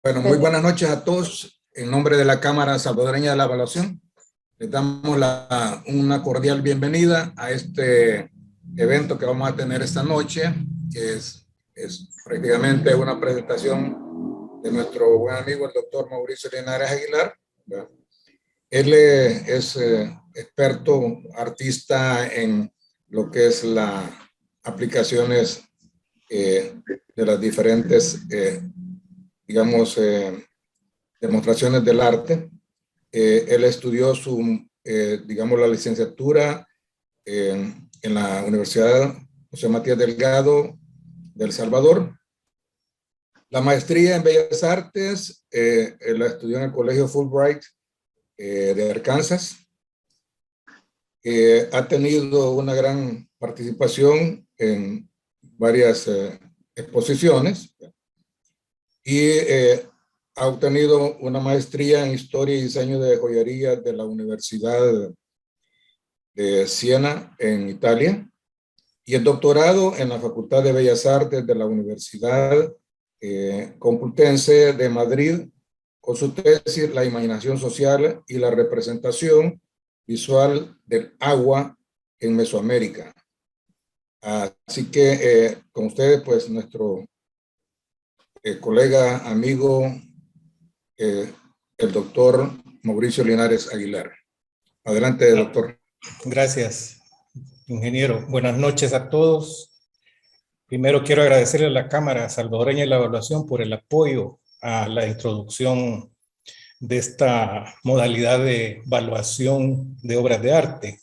Bueno, muy buenas noches a todos. En nombre de la Cámara Salvadoreña de la Evaluación, les damos una cordial bienvenida a este evento que vamos a tener esta noche, que es prácticamente una presentación de nuestro buen amigo, el doctor Mauricio Linares Aguilar. Él es experto, artista en lo que es las aplicaciones de las diferentes, digamos, demostraciones del arte. Él estudió digamos, la licenciatura en la Universidad José Matías Delgado de El Salvador. La maestría en Bellas Artes la estudió en el Colegio Fulbright de Arkansas. Ha tenido una gran participación en varias exposiciones y ha obtenido una maestría en Historia y Diseño de Joyería de la Universidad de Siena, en Italia, y el doctorado en la Facultad de Bellas Artes de la Universidad Complutense de Madrid, con su tesis La imaginación social y la representación visual del agua en Mesoamérica. Así que con ustedes, pues, nuestro colega, amigo, el doctor Mauricio Linares Aguilar. Adelante, doctor. Gracias, ingeniero. Buenas noches a todos. Primero quiero agradecerle a la Cámara Salvadoreña de la Evaluación por el apoyo a la introducción de esta modalidad de evaluación de obras de arte.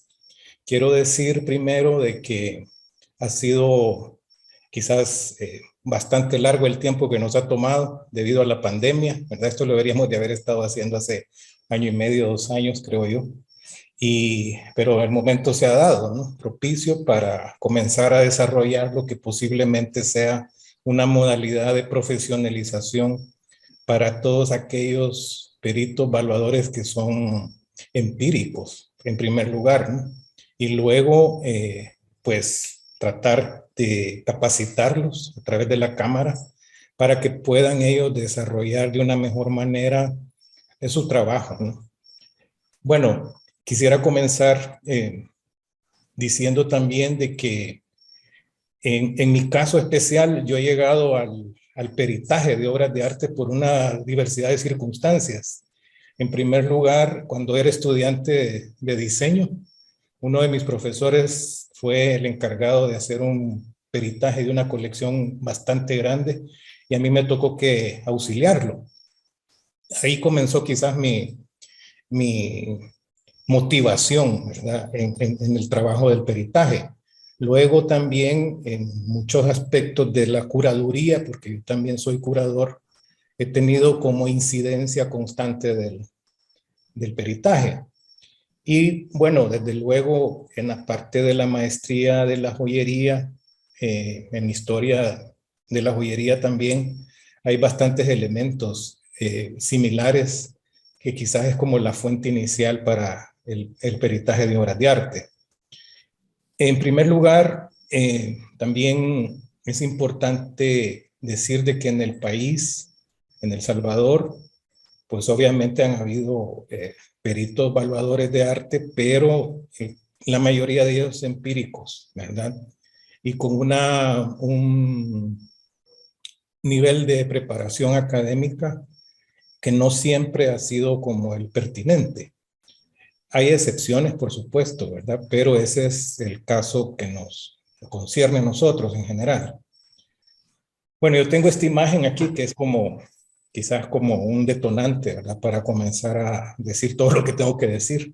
Quiero decir primero de que ha sido quizás bastante largo el tiempo que nos ha tomado debido a la pandemia, ¿verdad? Esto lo deberíamos de haber estado haciendo hace año y medio, 2 años, creo yo. Pero el momento se ha dado, ¿no? Propicio para comenzar a desarrollar lo que posiblemente sea una modalidad de profesionalización para todos aquellos peritos evaluadores que son empíricos, en primer lugar, ¿no? Y luego, pues, tratar de capacitarlos a través de la Cámara para que puedan ellos desarrollar de una mejor manera su trabajo, ¿no? Bueno, quisiera comenzar diciendo también de que en mi caso especial yo he llegado al peritaje de obras de arte por una diversidad de circunstancias. En primer lugar, cuando era estudiante de diseño, uno de mis profesores fue el encargado de hacer un peritaje de una colección bastante grande y a mí me tocó que auxiliarlo. Ahí comenzó quizás mi motivación, ¿verdad? En el trabajo del peritaje. Luego también en muchos aspectos de la curaduría, porque yo también soy curador, he tenido como incidencia constante del peritaje. Y bueno, desde luego en la parte de la maestría de la joyería, en historia de la joyería también hay bastantes elementos similares que quizás es como la fuente inicial para el peritaje de obras de arte. En primer lugar, también es importante decir de que en el país, en El Salvador, pues obviamente han habido peritos evaluadores de arte, pero la mayoría de ellos empíricos, ¿verdad? Y con un nivel de preparación académica que no siempre ha sido como el pertinente. Hay excepciones, por supuesto, ¿verdad? Pero ese es el caso que nos concierne a nosotros en general. Bueno, yo tengo esta imagen aquí que es como, quizás como un detonante, ¿verdad? Para comenzar a decir todo lo que tengo que decir.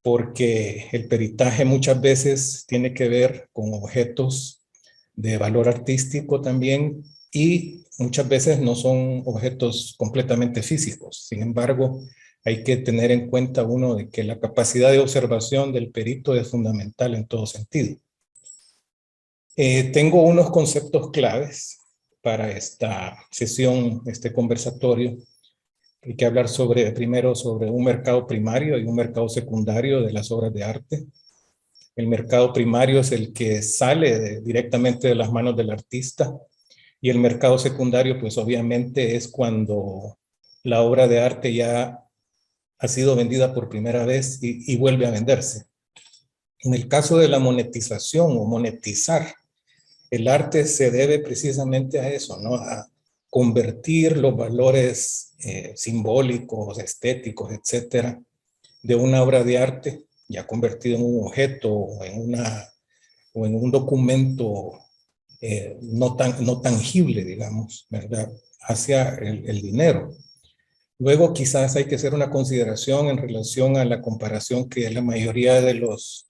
Porque el peritaje muchas veces tiene que ver con objetos de valor artístico también y muchas veces no son objetos completamente físicos. Sin embargo, hay que tener en cuenta uno de que la capacidad de observación del perito es fundamental en todo sentido. Tengo unos conceptos claves para esta sesión, este conversatorio. Hay que hablar primero sobre un mercado primario y un mercado secundario de las obras de arte. El mercado primario es el que sale directamente de las manos del artista Y el mercado secundario, pues obviamente es cuando la obra de arte ya ha sido vendida por primera vez y vuelve a venderse. En el caso de la monetización o monetizar, el arte se debe precisamente a eso, ¿no? A convertir los valores simbólicos, estéticos, etcétera, de una obra de arte ya convertido en un objeto o en un documento no tangible, digamos, ¿verdad? Hacia el dinero. Luego quizás hay que hacer una consideración en relación a la comparación que la mayoría de los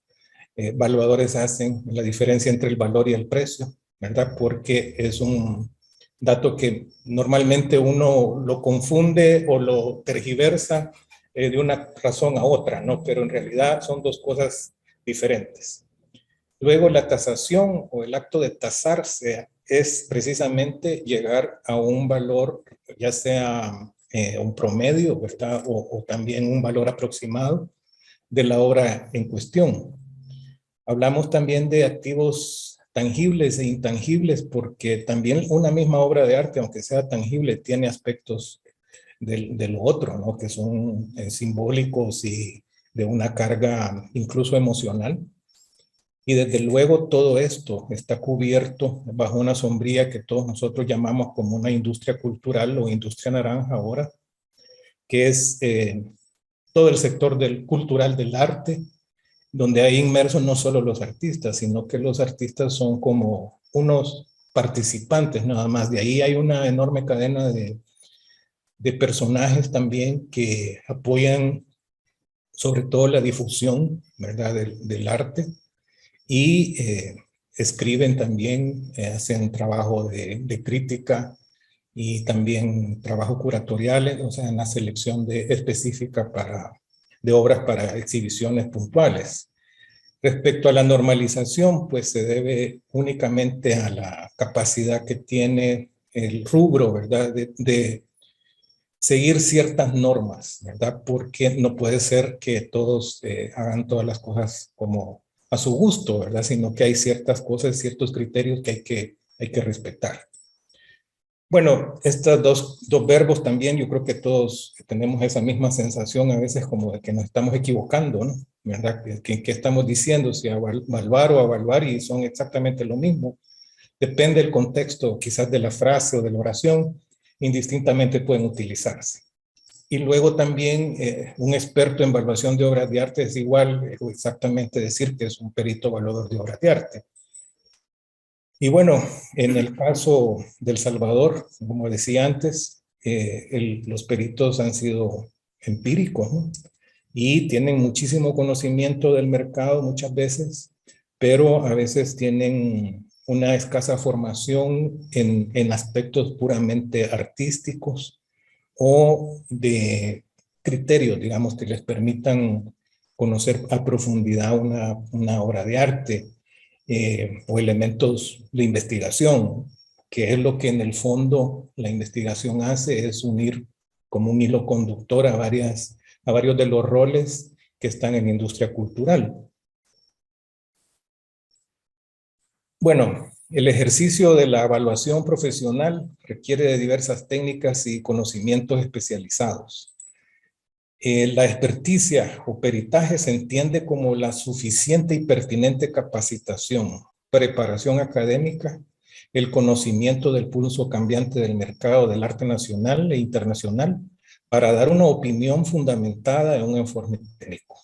evaluadores hacen, la diferencia entre el valor y el precio, ¿verdad? Porque es un dato que normalmente uno lo confunde o lo tergiversa de una razón a otra, ¿no? Pero en realidad son dos cosas diferentes. Luego la tasación o el acto de tasarse es precisamente llegar a un valor, ya sea un promedio, ¿verdad? O también un valor aproximado de la obra en cuestión. Hablamos también de activos tangibles e intangibles porque también una misma obra de arte, aunque sea tangible, tiene aspectos de lo otro, ¿no? Que son simbólicos y de una carga incluso emocional. Y desde luego todo esto está cubierto bajo una sombría que todos nosotros llamamos como una industria cultural o industria naranja ahora, que es todo el sector cultural del arte, donde hay inmersos no solo los artistas, sino que los artistas son como unos participantes nada más. De ahí hay una enorme cadena de personajes también que apoyan sobre todo la difusión, ¿verdad?, del arte y escriben también, hacen trabajo de crítica y también trabajo curatorial, o sea, en la selección específica de obras para exhibiciones puntuales. Respecto a la normalización, pues se debe únicamente a la capacidad que tiene el rubro, ¿verdad?, de seguir ciertas normas, ¿verdad? Porque no puede ser que todos hagan todas las cosas como a su gusto, ¿verdad? Sino que hay ciertas cosas, ciertos criterios que hay que respetar. Bueno, estos dos verbos también, yo creo que todos tenemos esa misma sensación a veces como de que nos estamos equivocando, ¿no? ¿Verdad? ¿Qué estamos diciendo? Si evaluar o evaluar y son exactamente lo mismo. Depende del contexto, quizás de la frase o de la oración, indistintamente pueden utilizarse. Y luego también un experto en evaluación de obras de arte es igual exactamente decir que es un perito evaluador de obras de arte. Y bueno, en el caso del Salvador, como decía antes, los peritos han sido empíricos, ¿no? Y tienen muchísimo conocimiento del mercado muchas veces, pero a veces tienen una escasa formación en aspectos puramente artísticos o de criterios, digamos, que les permitan conocer a profundidad una obra de arte o elementos de investigación, que es lo que en el fondo la investigación hace, es unir como un hilo conductor a varios de los roles que están en la industria cultural. Bueno, el ejercicio de la evaluación profesional requiere de diversas técnicas y conocimientos especializados. La experticia o peritaje se entiende como la suficiente y pertinente capacitación, preparación académica, el conocimiento del pulso cambiante del mercado del arte nacional e internacional para dar una opinión fundamentada en un informe técnico.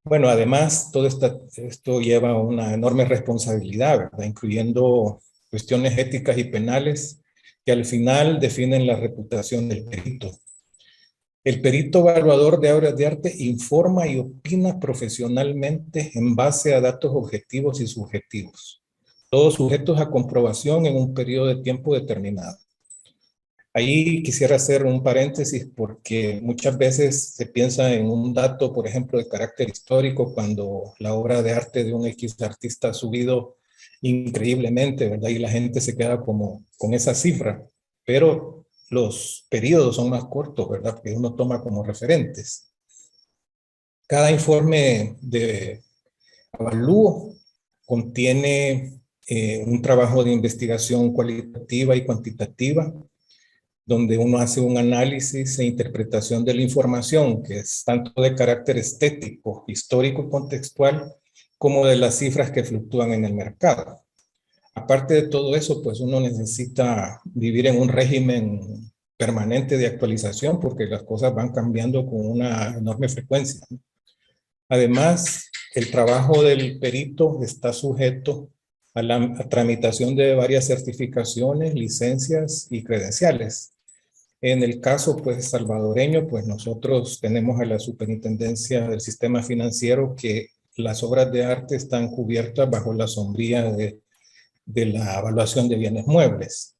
Bueno, además, todo esto lleva una enorme responsabilidad, ¿verdad? Incluyendo cuestiones éticas y penales que al final definen la reputación del perito. El perito evaluador de obras de arte informa y opina profesionalmente en base a datos objetivos y subjetivos, todos sujetos a comprobación en un periodo de tiempo determinado. Ahí quisiera hacer un paréntesis porque muchas veces se piensa en un dato, por ejemplo, de carácter histórico, cuando la obra de arte de un X artista ha subido increíblemente, ¿verdad? Y la gente se queda como con esa cifra, pero los periodos son más cortos, ¿verdad? Porque uno toma como referentes. Cada informe de avalúo contiene un trabajo de investigación cualitativa y cuantitativa, donde uno hace un análisis e interpretación de la información, que es tanto de carácter estético, histórico y contextual, como de las cifras que fluctúan en el mercado. Aparte de todo eso, pues uno necesita vivir en un régimen permanente de actualización porque las cosas van cambiando con una enorme frecuencia. Además, el trabajo del perito está sujeto a la tramitación de varias certificaciones, licencias y credenciales. En el caso pues salvadoreño, pues nosotros tenemos a la Superintendencia del Sistema Financiero que las obras de arte están cubiertas bajo la sombría de la evaluación de bienes muebles.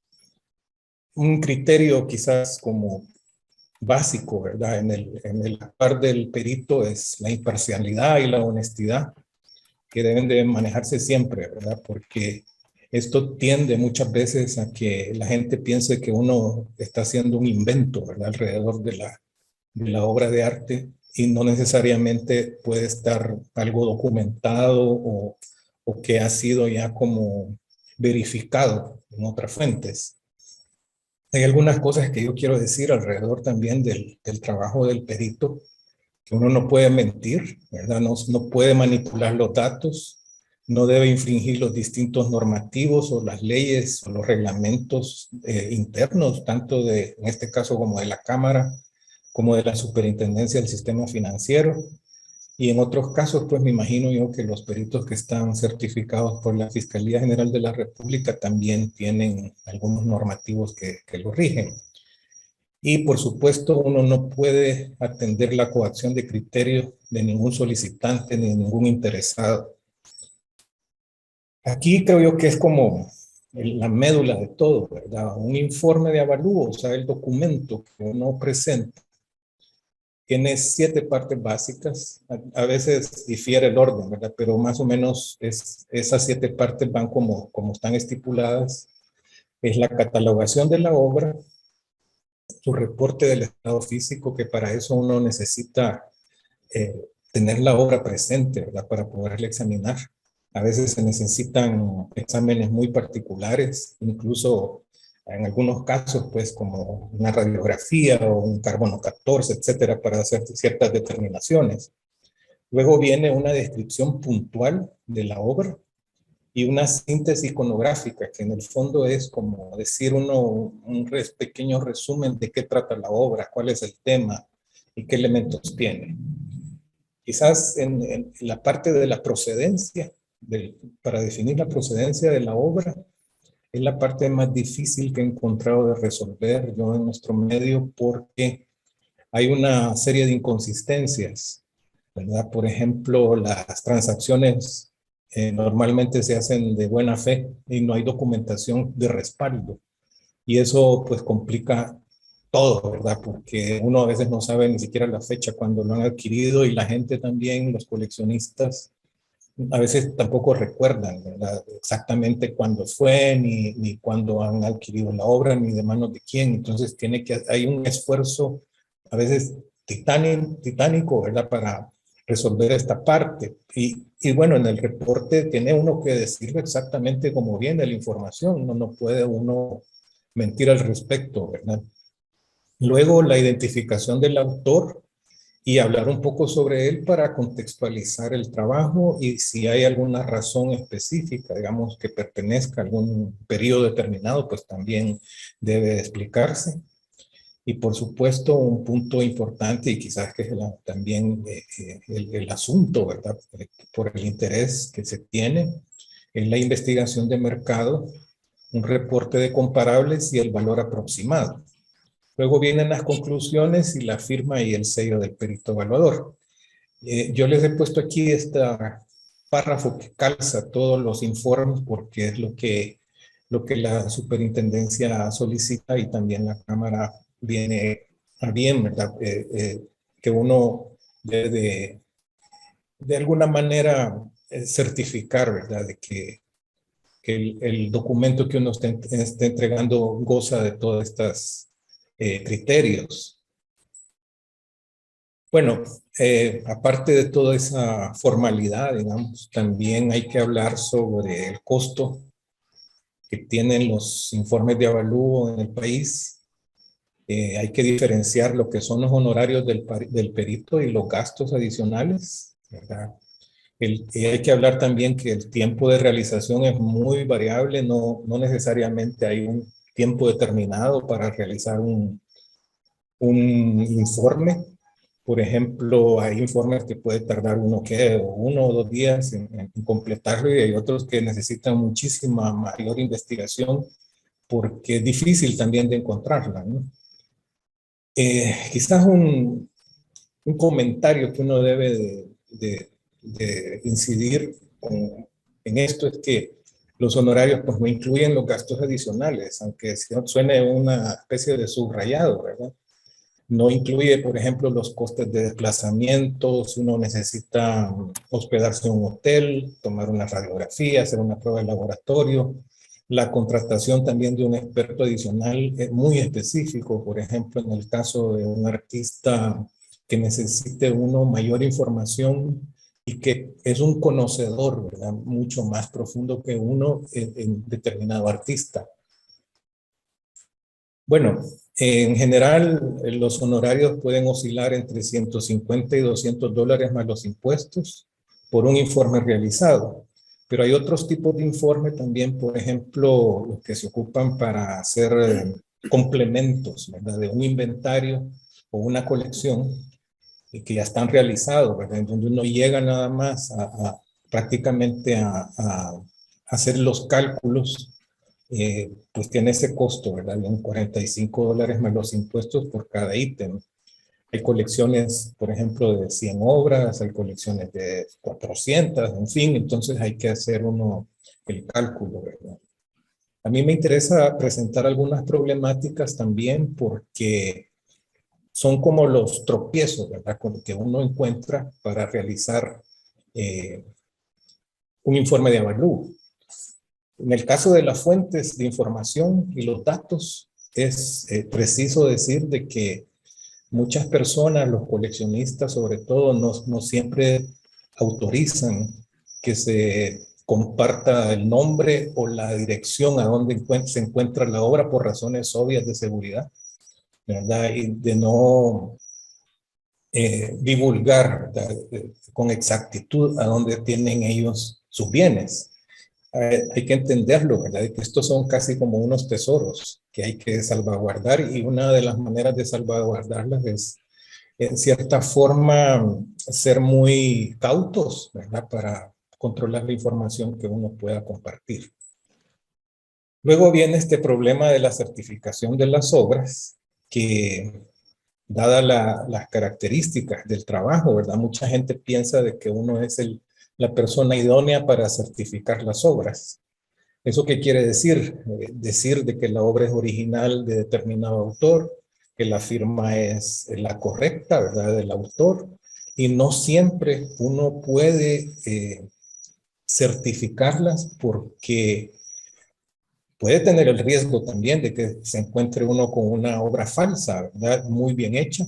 Un criterio quizás como básico, ¿verdad? En el par del perito es la imparcialidad y la honestidad que deben de manejarse siempre, ¿verdad? Porque esto tiende muchas veces a que la gente piense que uno está haciendo un invento, ¿verdad? Alrededor de la obra de arte y no necesariamente puede estar algo documentado o que ha sido ya como verificado en otras fuentes. Hay algunas cosas que yo quiero decir alrededor también del trabajo del perito, que uno no puede mentir, ¿verdad? No puede manipular los datos, no debe infringir los distintos normativos o las leyes o los reglamentos internos, tanto en este caso como de la Cámara, como de la Superintendencia del Sistema Financiero. Y en otros casos, pues me imagino yo que los peritos que están certificados por la Fiscalía General de la República también tienen algunos normativos que lo rigen. Y por supuesto, uno no puede atender la coacción de criterio de ningún solicitante ni de ningún interesado. Aquí creo yo que es como la médula de todo, ¿verdad? Un informe de avalúo, o sea, el documento que uno presenta, tiene 7 partes básicas. A veces difiere el orden, ¿verdad? Pero más o menos esas 7 partes van como están estipuladas. Es la catalogación de la obra, su reporte del estado físico, que para eso uno necesita tener la obra presente, ¿verdad? Para poderla examinar. A veces se necesitan exámenes muy particulares, incluso en algunos casos, pues como una radiografía o un carbono 14, etcétera, para hacer ciertas determinaciones. Luego viene una descripción puntual de la obra y una síntesis iconográfica, que en el fondo es como decir un pequeño resumen de qué trata la obra, cuál es el tema y qué elementos tiene. Quizás en la parte de la procedencia, para definir la procedencia de la obra, es la parte más difícil que he encontrado de resolver yo en nuestro medio porque hay una serie de inconsistencias, ¿verdad? Por ejemplo, las transacciones normalmente se hacen de buena fe y no hay documentación de respaldo. Y eso pues complica todo, ¿verdad? Porque uno a veces no sabe ni siquiera la fecha cuando lo han adquirido y la gente también, los coleccionistas, a veces tampoco recuerdan, ¿verdad? Exactamente cuándo fue, ni cuándo han adquirido la obra, ni de manos de quién. Entonces hay un esfuerzo a veces titánico, ¿verdad? Para resolver esta parte. Y bueno, en el reporte tiene uno que decirlo exactamente como viene la información. No puede uno mentir al respecto, ¿verdad? Luego la identificación del autor y hablar un poco sobre él para contextualizar el trabajo y si hay alguna razón específica, digamos, que pertenezca a algún periodo determinado, pues también debe explicarse. Y por supuesto, un punto importante y quizás que es también el asunto, ¿verdad? Por el interés que se tiene, es la investigación de mercado, un reporte de comparables y el valor aproximado. Luego vienen las conclusiones y la firma y el sello del perito evaluador. Yo les he puesto aquí este párrafo que calza todos los informes porque es lo que la superintendencia solicita y también la Cámara viene a bien, ¿verdad? Que uno debe de alguna manera certificar, ¿verdad? De que el documento que uno esté entregando goza de todas estas criterios. Bueno, aparte de toda esa formalidad, digamos, también hay que hablar sobre el costo que tienen los informes de avalúo en el país. Hay que diferenciar lo que son los honorarios del perito y los gastos adicionales, ¿verdad? Hay que hablar también que el tiempo de realización es muy variable, no necesariamente hay un tiempo determinado para realizar un informe. Por ejemplo, hay informes que puede tardar uno o 2 días en completarlo, y hay otros que necesitan muchísima mayor investigación porque es difícil también de encontrarla, ¿no? Quizás un comentario que uno debe de incidir en esto es que los honorarios pues no incluyen los gastos adicionales, aunque suene una especie de subrayado, ¿verdad? No incluye, por ejemplo, los costes de desplazamiento, si uno necesita hospedarse en un hotel, tomar una radiografía, hacer una prueba de laboratorio. La contratación también de un experto adicional es muy específico, por ejemplo, en el caso de un artista que necesite uno mayor información y que es un conocedor, ¿verdad?, mucho más profundo que uno en determinado artista. Bueno, en general, los honorarios pueden oscilar entre 150 y $200 más los impuestos por un informe realizado. Pero hay otros tipos de informe también, por ejemplo, los que se ocupan para hacer complementos, ¿verdad?, de un inventario o una colección que ya están realizados, ¿verdad?, en donde uno llega nada más prácticamente a hacer los cálculos. Pues tiene ese costo, ¿verdad? De $45 más los impuestos por cada ítem. Hay colecciones, por ejemplo, de 100 obras, hay colecciones de 400, en fin, entonces hay que hacer uno el cálculo, ¿verdad? A mí me interesa presentar algunas problemáticas también porque son como los tropiezos, ¿verdad?, con que uno encuentra para realizar un informe de avalúo. En el caso de las fuentes de información y los datos, es preciso decir de que muchas personas, los coleccionistas sobre todo, no siempre autorizan que se comparta el nombre o la dirección a donde se encuentra la obra por razones obvias de seguridad, ¿verdad? Y de no divulgar, ¿verdad?, con exactitud a dónde tienen ellos sus bienes. Hay que entenderlo, ¿verdad?, que estos son casi como unos tesoros que hay que salvaguardar, y una de las maneras de salvaguardarlas es, en cierta forma, ser muy cautos, ¿verdad?, para controlar la información que uno pueda compartir. Luego viene este problema de la certificación de las obras, que dadas las características del trabajo, ¿verdad?, mucha gente piensa de que uno es la persona idónea para certificar las obras. ¿Eso qué quiere decir? Decir de que la obra es original de determinado autor, que la firma es la correcta, ¿verdad?, del autor, y no siempre uno puede certificarlas porque puede tener el riesgo también de que se encuentre uno con una obra falsa, ¿verdad?, muy bien hecha.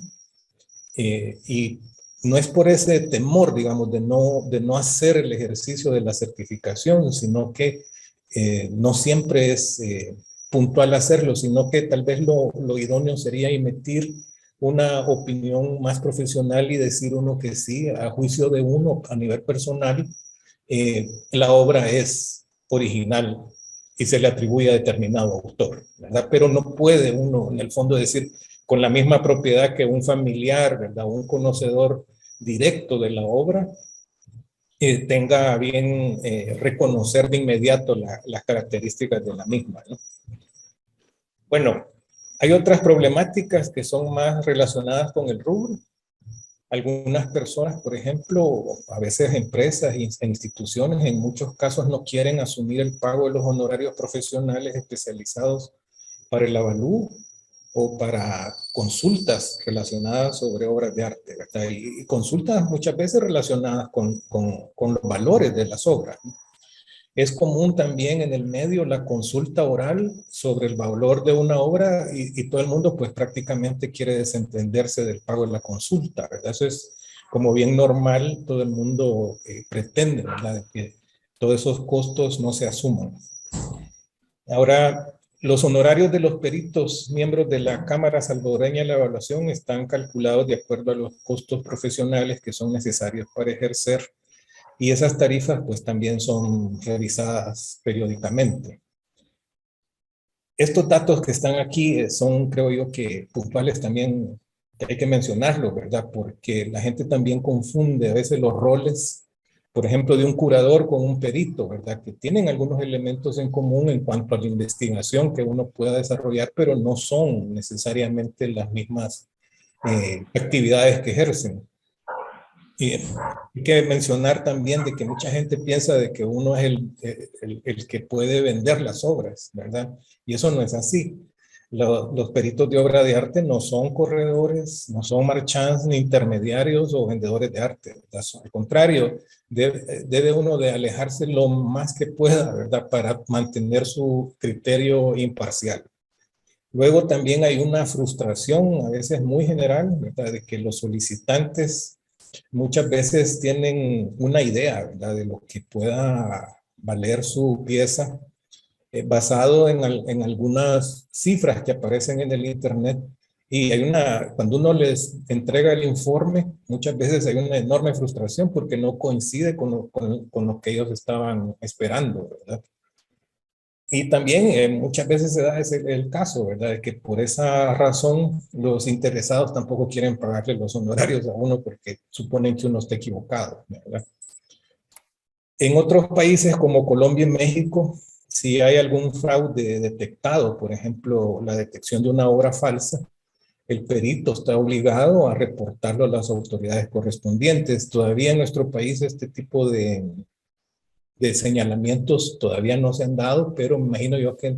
Y no es por ese temor, digamos, de no hacer el ejercicio de la certificación, sino que no siempre es puntual hacerlo, sino que tal vez lo idóneo sería emitir una opinión más profesional y decir uno que sí, a juicio de uno, a nivel personal, la obra es original y se le atribuye a determinado autor, ¿verdad? Pero no puede uno, en el fondo, decir con la misma propiedad que un familiar, ¿verdad?, un conocedor directo de la obra, tenga bien reconocer de inmediato las características de la misma, ¿no? Bueno, hay otras problemáticas que son más relacionadas con el rubro. Algunas personas, por ejemplo, a veces empresas e instituciones, en muchos casos no quieren asumir el pago de los honorarios profesionales especializados para el avalúo o para consultas relacionadas sobre obras de arte, ¿verdad? Y consultas muchas veces relacionadas con los valores de las obras, ¿no? Es común también en el medio la consulta oral sobre el valor de una obra, y todo el mundo pues prácticamente quiere desentenderse del pago de la consulta, ¿verdad? Eso es como bien normal, todo el mundo pretende, ¿verdad?, que todos esos costos no se asuman. Ahora, los honorarios de los peritos miembros de la Cámara Salvadoreña de la Evaluación están calculados de acuerdo a los costos profesionales que son necesarios para ejercer, y esas tarifas pues también son revisadas periódicamente. Estos datos que están aquí son, creo yo, que puntuales también, que hay que mencionarlo, ¿verdad? Porque la gente también confunde a veces los roles, por ejemplo, de un curador con un perito, ¿verdad? Que tienen algunos elementos en común en cuanto a la investigación que uno pueda desarrollar, pero no son necesariamente las mismas actividades que ejercen. Y hay que mencionar también de que mucha gente piensa de que uno es el que puede vender las obras, ¿verdad? Y eso no es así. Los peritos de obra de arte no son corredores, no son marchands, ni intermediarios o vendedores de arte, ¿verdad? Al contrario, debe uno de alejarse lo más que pueda, ¿verdad? Para mantener su criterio imparcial. Luego también hay una frustración, a veces muy general, ¿verdad? De que los solicitantes muchas veces tienen una idea, ¿verdad? De lo que pueda valer su pieza, basado en algunas cifras que aparecen en el internet. Y cuando uno les entrega el informe, muchas veces hay una enorme frustración porque no coincide con lo que ellos estaban esperando, ¿verdad? Y también muchas veces se da el caso, ¿verdad? De que por esa razón los interesados tampoco quieren pagarle los honorarios a uno porque suponen que uno está equivocado, ¿verdad? En otros países como Colombia y México, si hay algún fraude detectado, por ejemplo, la detección de una obra falsa, el perito está obligado a reportarlo a las autoridades correspondientes. Todavía en nuestro país este tipo de señalamientos todavía no se han dado, pero me imagino yo que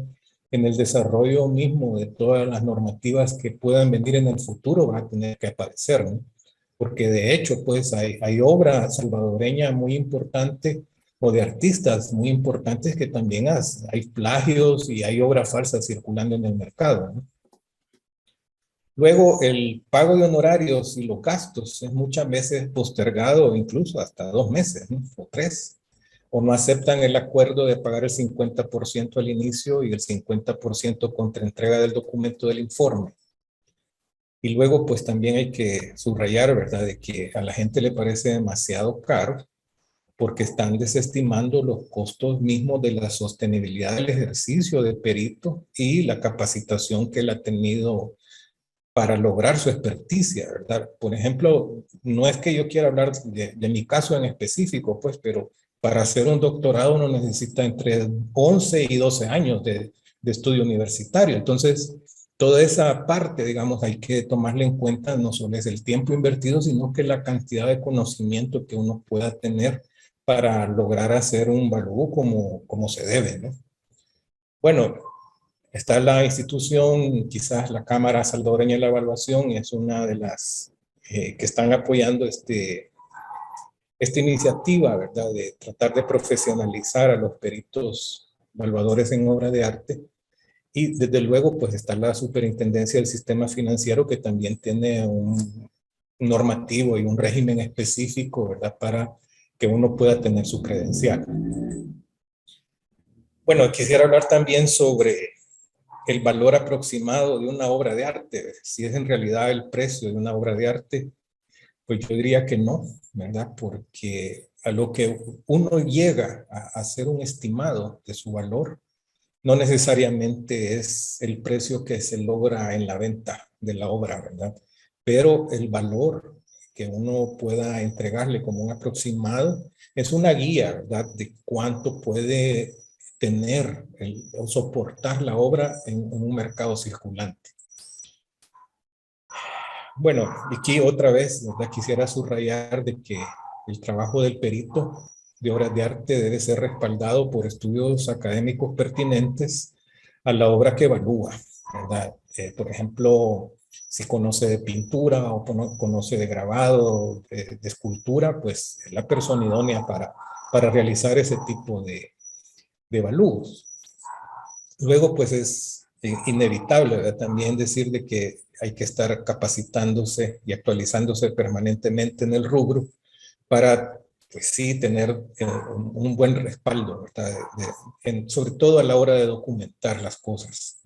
en el desarrollo mismo de todas las normativas que puedan venir en el futuro van a tener que aparecer, ¿no? Porque de hecho, pues hay obra salvadoreña muy importante o de artistas muy importantes que también hay plagios y hay obra falsa circulando en el mercado, ¿no? Luego, el pago de honorarios y los gastos es muchas veces postergado, incluso hasta 2 meses, ¿no? O 3, o no aceptan el acuerdo de pagar el 50% al inicio y el 50% contra entrega del documento del informe. Y luego, pues también hay que subrayar, ¿verdad?, de que a la gente le parece demasiado caro porque están desestimando los costos mismos de la sostenibilidad del ejercicio de perito y la capacitación que él ha tenido para lograr su experticia, ¿verdad? Por ejemplo, no es que yo quiera hablar de mi caso en específico, pues, pero para hacer un doctorado uno necesita entre 11 y 12 años de estudio universitario. Entonces, toda esa parte, digamos, hay que tomarla en cuenta, no solo es el tiempo invertido, sino que la cantidad de conocimiento que uno pueda tener para lograr hacer un valor como se debe, ¿no? Bueno, está la institución, quizás la Cámara Salvadoreña de la Evaluación, es una de las que están apoyando esta iniciativa, ¿verdad? De tratar de profesionalizar a los peritos evaluadores en obra de arte. Y desde luego, pues está la Superintendencia del Sistema Financiero, que también tiene un normativo y un régimen específico, ¿verdad? Para que uno pueda tener su credencial. Bueno, quisiera hablar también sobre el valor aproximado de una obra de arte, si es en realidad el precio de una obra de arte, pues yo diría que no, ¿verdad? Porque a lo que uno llega a hacer un estimado de su valor, no necesariamente es el precio que se logra en la venta de la obra, ¿verdad? Pero el valor que uno pueda entregarle como un aproximado es una guía, ¿verdad? De cuánto puede tener o soportar la obra en un mercado circulante. Bueno, aquí otra vez, ¿verdad? Quisiera subrayar de que el trabajo del perito de obras de arte debe ser respaldado por estudios académicos pertinentes a la obra que evalúa, ¿verdad? Por ejemplo, si conoce de pintura o conoce de grabado, de escultura, pues es la persona idónea para realizar ese tipo de evalúos. Luego, pues es inevitable, ¿verdad? También decir de que hay que estar capacitándose y actualizándose permanentemente en el rubro para pues sí, tener un buen respaldo, ¿verdad? Sobre todo a la hora de documentar las cosas.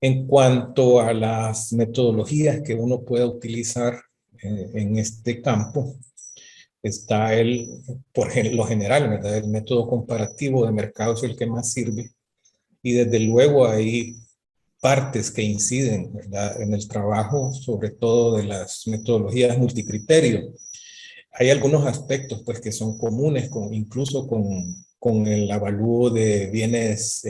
En cuanto a las metodologías que uno pueda utilizar en este campo, está por lo general, ¿verdad? El método comparativo de mercados es el que más sirve. Y desde luego hay partes que inciden, ¿verdad?, en el trabajo, sobre todo de las metodologías multicriterio. Hay algunos aspectos pues, que son comunes, incluso con el avalúo de bienes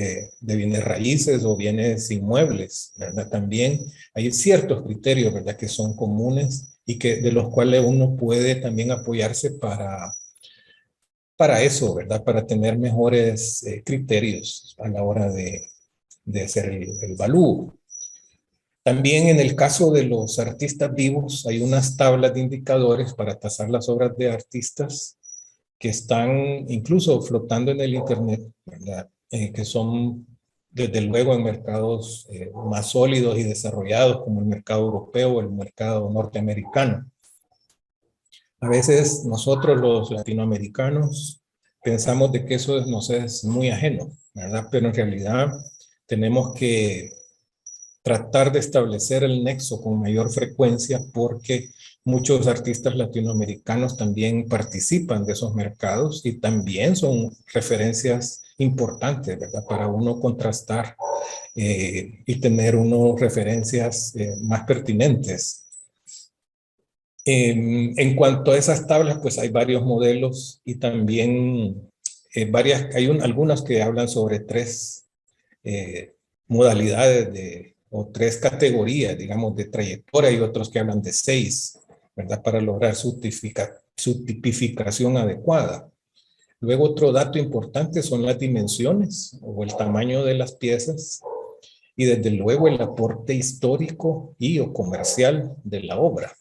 raíces o bienes inmuebles, ¿verdad? También hay ciertos criterios, ¿verdad?, que son comunes y de los cuales uno puede también apoyarse para eso, ¿verdad? Para tener mejores criterios a la hora de hacer el evalúo. También en el caso de los artistas vivos hay unas tablas de indicadores para tasar las obras de artistas que están incluso flotando en el Internet, ¿verdad? Que son desde luego en mercados más sólidos y desarrollados como el mercado europeo o el mercado norteamericano. A veces nosotros los latinoamericanos pensamos de que eso nos es muy ajeno, ¿verdad? Pero en realidad tenemos que tratar de establecer el nexo con mayor frecuencia porque muchos artistas latinoamericanos también participan de esos mercados y también son referencias importantes, ¿verdad? Para uno contrastar y tener unas referencias más pertinentes. En cuanto a esas tablas, pues hay varios modelos y también hay algunas que hablan sobre tres modalidades o tres categorías, digamos, de trayectoria y otros que hablan de 6, ¿verdad? Para lograr su tipificación adecuada. Luego otro dato importante son las dimensiones o el tamaño de las piezas y desde luego el aporte histórico y o comercial de la obra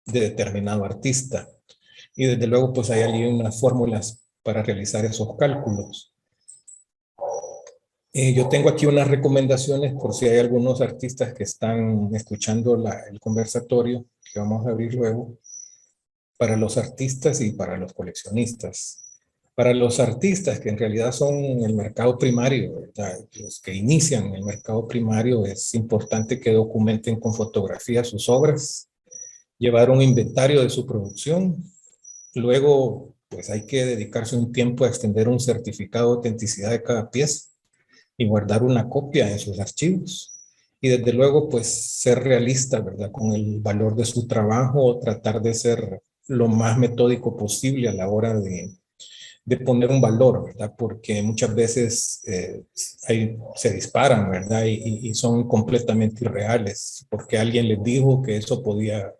de determinado artista. Y desde luego pues hay allí unas fórmulas para realizar esos cálculos. Yo tengo aquí unas recomendaciones por si hay algunos artistas que están escuchando el conversatorio que vamos a abrir luego, para los artistas y para los coleccionistas. Para los artistas, que en realidad son el mercado primario, ¿verdad? Los que inician en el mercado primario, es importante que documenten con fotografía sus obras, llevar un inventario de su producción. Luego, pues hay que dedicarse un tiempo a extender un certificado de autenticidad de cada pieza y guardar una copia en sus archivos. Y desde luego, pues ser realista, ¿verdad? Con el valor de su trabajo, tratar de ser lo más metódico posible a la hora de poner un valor, ¿verdad? Porque muchas veces se disparan, ¿verdad? Y son completamente irreales, porque alguien les dijo que eso podía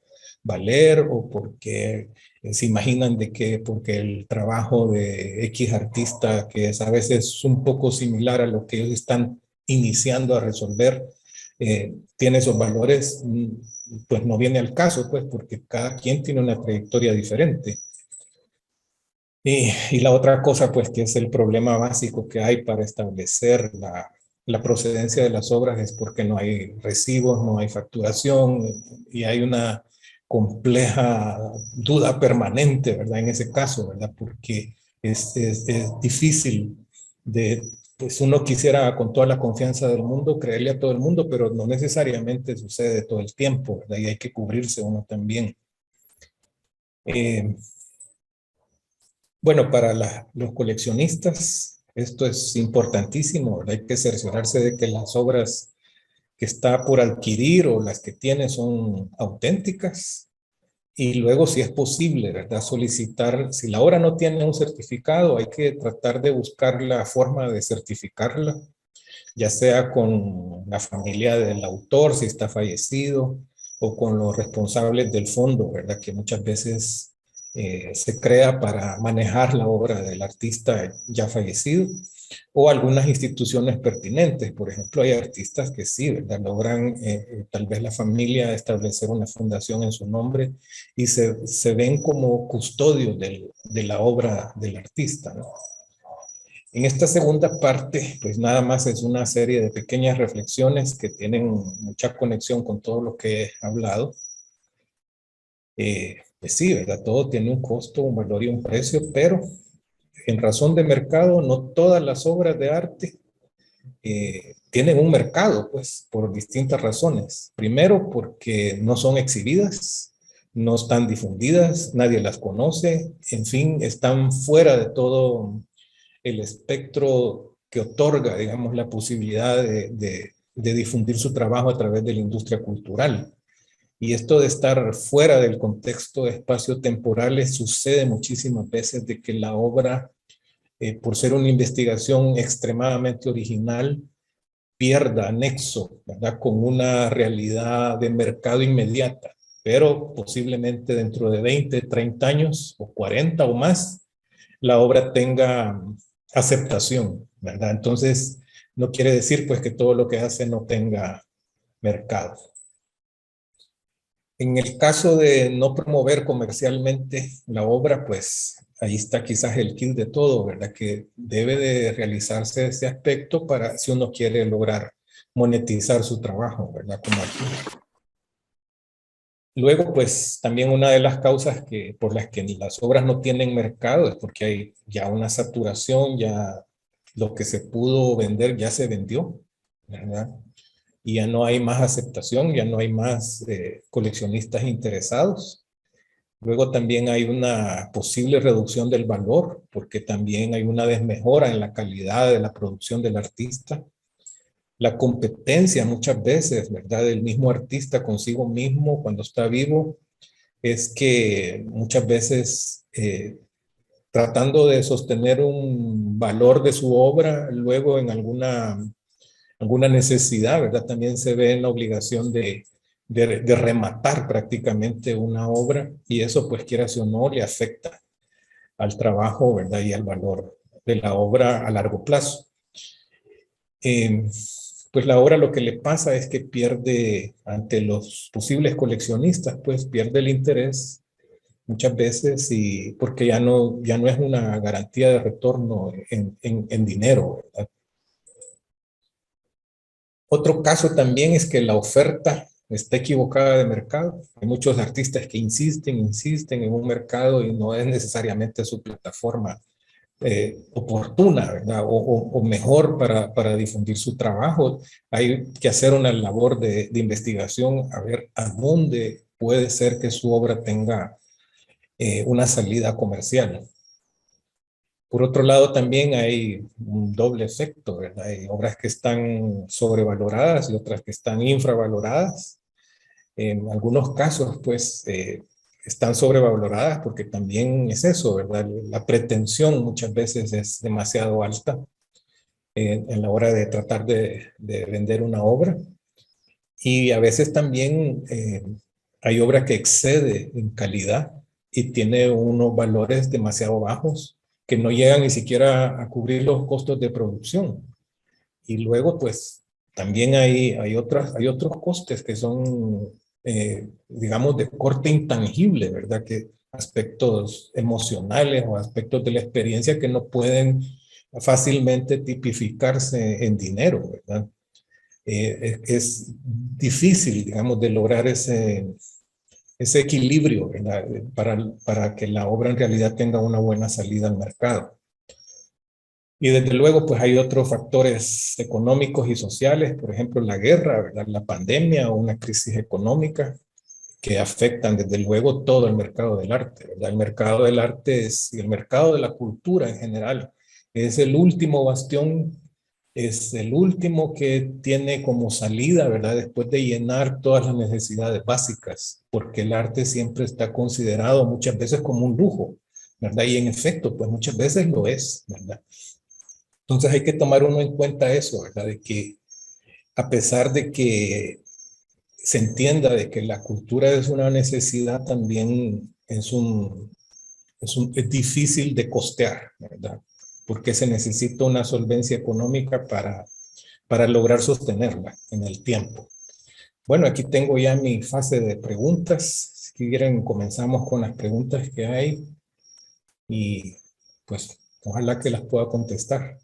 valer o porque se imaginan de que porque el trabajo de X artista, que es a veces un poco similar a lo que ellos están iniciando a resolver, tiene esos valores, pues no viene al caso, pues porque cada quien tiene una trayectoria diferente. Y la otra cosa, pues, que es el problema básico que hay para establecer la procedencia de las obras es porque no hay recibos, no hay facturación y hay una compleja duda permanente, ¿verdad? En ese caso, ¿verdad? Porque es difícil pues uno quisiera con toda la confianza del mundo creerle a todo el mundo, pero no necesariamente sucede todo el tiempo, ¿verdad? Y hay que cubrirse uno también. Bueno, para los coleccionistas, esto es importantísimo, ¿verdad? Hay que cerciorarse de que las obras que está por adquirir o las que tiene son auténticas. Y luego, si es posible, ¿verdad? Solicitar, si la obra no tiene un certificado, hay que tratar de buscar la forma de certificarla, ya sea con la familia del autor, si está fallecido, o con los responsables del fondo, ¿verdad? Que muchas veces se crea para manejar la obra del artista ya fallecido, o algunas instituciones pertinentes. Por ejemplo, hay artistas que sí, ¿verdad? Logran tal vez la familia establecer una fundación en su nombre y se ven como custodios de la obra del artista, ¿no? En esta segunda parte, pues nada más es una serie de pequeñas reflexiones que tienen mucha conexión con todo lo que he hablado. pues sí, ¿verdad? Todo tiene un costo, un valor y un precio, pero en razón de mercado, no todas las obras de arte tienen un mercado, pues, por distintas razones. Primero, porque no son exhibidas, no están difundidas, nadie las conoce, en fin, están fuera de todo el espectro que otorga, digamos, la posibilidad de difundir su trabajo a través de la industria cultural. Y esto de estar fuera del contexto espacio-temporal sucede muchísimas veces de que la obra, por ser una investigación extremadamente original, pierda nexo, ¿verdad? Con una realidad de mercado inmediata, pero posiblemente dentro de 20, 30 años o 40 o más, la obra tenga aceptación, ¿verdad? Entonces, no quiere decir pues que todo lo que hace no tenga mercado. En el caso de no promover comercialmente la obra, pues ahí está quizás el kit de todo, ¿verdad? Que debe de realizarse ese aspecto para si uno quiere lograr monetizar su trabajo, ¿verdad? Como aquí. Luego, pues también una de las causas por las que las obras no tienen mercado es porque hay ya una saturación, ya lo que se pudo vender ya se vendió, ¿verdad? Y ya no hay más aceptación, ya no hay más coleccionistas interesados. Luego también hay una posible reducción del valor, porque también hay una desmejora en la calidad de la producción del artista. La competencia muchas veces, ¿verdad? Del mismo artista consigo mismo cuando está vivo, es que muchas veces tratando de sostener un valor de su obra, luego en alguna necesidad, ¿verdad? También se ve en la obligación de rematar prácticamente una obra y eso, pues quieras o no, le afecta al trabajo, ¿verdad? Y al valor de la obra a largo plazo. Eh, pues la obra lo que le pasa es que pierde ante los posibles coleccionistas, pues pierde el interés muchas veces y porque ya no es una garantía de retorno en dinero, ¿verdad? Otro caso también es que la oferta está equivocada de mercado. Hay muchos artistas que insisten en un mercado y no es necesariamente su plataforma oportuna, ¿verdad? O mejor para difundir su trabajo. Hay que hacer una labor de investigación a ver a dónde puede ser que su obra tenga una salida comercial. Por otro lado, también hay un doble efecto, ¿verdad? Hay obras que están sobrevaloradas y otras que están infravaloradas. En algunos casos, pues, están sobrevaloradas porque también es eso, ¿verdad? La pretensión muchas veces es demasiado alta en la hora de tratar de vender una obra. Y a veces también hay obra que excede en calidad y tiene unos valores demasiado bajos que no llegan ni siquiera a cubrir los costos de producción. Y luego, pues, también hay otros costes que son, digamos, de corte intangible, ¿verdad? Que aspectos emocionales o aspectos de la experiencia que no pueden fácilmente tipificarse en dinero, ¿verdad? Es difícil, digamos, de lograr ese equilibrio, ¿verdad? Para que la obra en realidad tenga una buena salida al mercado. Y desde luego, pues hay otros factores económicos y sociales, por ejemplo, la guerra, ¿verdad? La pandemia o una crisis económica que afectan desde luego todo el mercado del arte, ¿verdad? El mercado del arte y el mercado de la cultura en general es el último bastión, es el último que tiene como salida, ¿verdad? Después de llenar todas las necesidades básicas, porque el arte siempre está considerado muchas veces como un lujo, ¿verdad? Y en efecto, pues muchas veces lo es, ¿verdad? Entonces hay que tomar uno en cuenta eso, ¿verdad? De que a pesar de que se entienda de que la cultura es una necesidad, también es difícil de costear, ¿verdad? Porque se necesita una solvencia económica para lograr sostenerla en el tiempo. Bueno, aquí tengo ya mi fase de preguntas. Si quieren, comenzamos con las preguntas que hay y pues ojalá que las pueda contestar.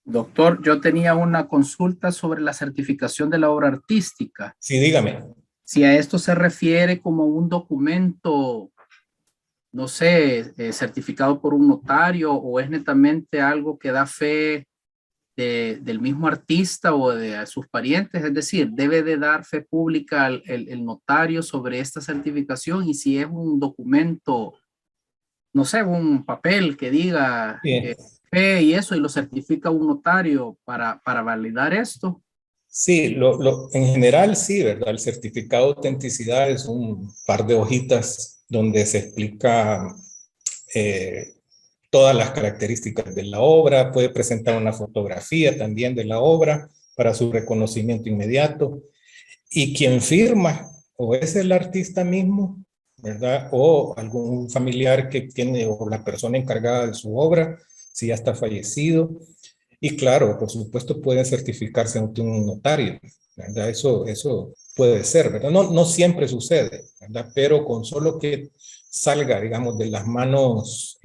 Doctor, yo tenía una consulta sobre la certificación de la obra artística. Sí, dígame. Si a esto se refiere como un documento, no sé, certificado por un notario, o es netamente algo que da fe del mismo artista o de sus parientes, es decir, debe de dar fe pública el notario sobre esta certificación, y si es un documento, no sé, un papel que diga Bien. fe y eso, y lo certifica un notario para validar esto. Sí, en general sí, ¿verdad? El certificado de autenticidad es un par de hojitas donde se explica eh, todas las características de la obra, puede presentar una fotografía también de la obra para su reconocimiento inmediato. Y quien firma, o es el artista mismo, ¿verdad? O algún familiar que tiene, o la persona encargada de su obra, si ya está fallecido. Y claro, por supuesto, puede certificarse ante un notario, ¿verdad? Eso puede ser, ¿verdad? No siempre sucede, ¿verdad? Pero con solo que salga, digamos, de las manos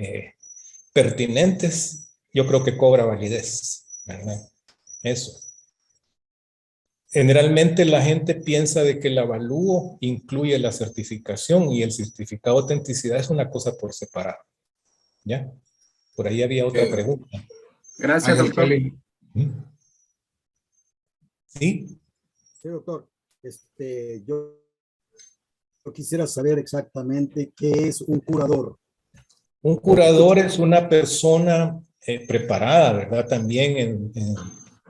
pertinentes, yo creo que cobra validez, ¿verdad? Eso. Generalmente la gente piensa de que el avalúo incluye la certificación y el certificado de autenticidad es una cosa por separado, ¿ya? Por ahí había otra pregunta. Gracias, Ángel doctor. Kelly. ¿Sí? Sí, doctor. Yo quisiera saber exactamente qué es un curador. Un curador es una persona preparada, ¿verdad? También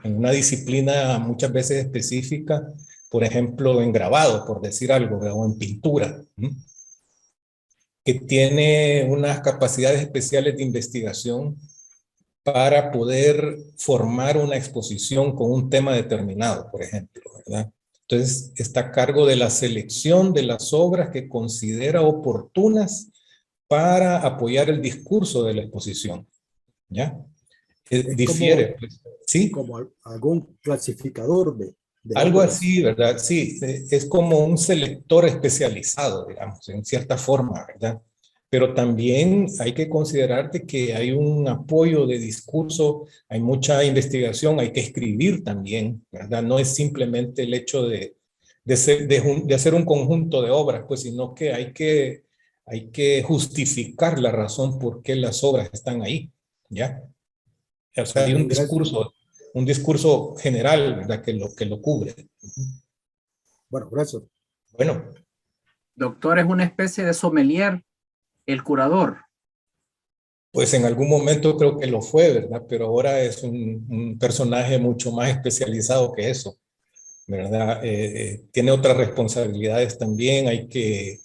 en una disciplina muchas veces específica, por ejemplo, en grabado, por decir algo, ¿verdad? O en pintura, ¿sí? Que tiene unas capacidades especiales de investigación para poder formar una exposición con un tema determinado, por ejemplo, ¿verdad? Entonces, está a cargo de la selección de las obras que considera oportunas para apoyar el discurso de la exposición, ¿ya? Es Difiere, pues, ¿sí? como algún clasificador de Algo obras. así, ¿verdad? Sí, es como un selector especializado, digamos, en cierta forma, ¿verdad? Pero también hay que considerar de que hay un apoyo de discurso, hay mucha investigación, hay que escribir también, ¿verdad? No es simplemente el hecho de hacer un conjunto de obras, pues, sino que hay que justificar la razón por qué las obras están ahí, ¿ya? O sea, hay Gracias. un discurso general, ¿verdad? Que lo cubre. Bueno, gracias. Bueno, Doctor, es una especie de sommelier, el curador. pues en algún momento creo que lo fue, ¿verdad? Pero ahora es un personaje mucho más especializado que eso, ¿verdad? Tiene otras responsabilidades también, hay que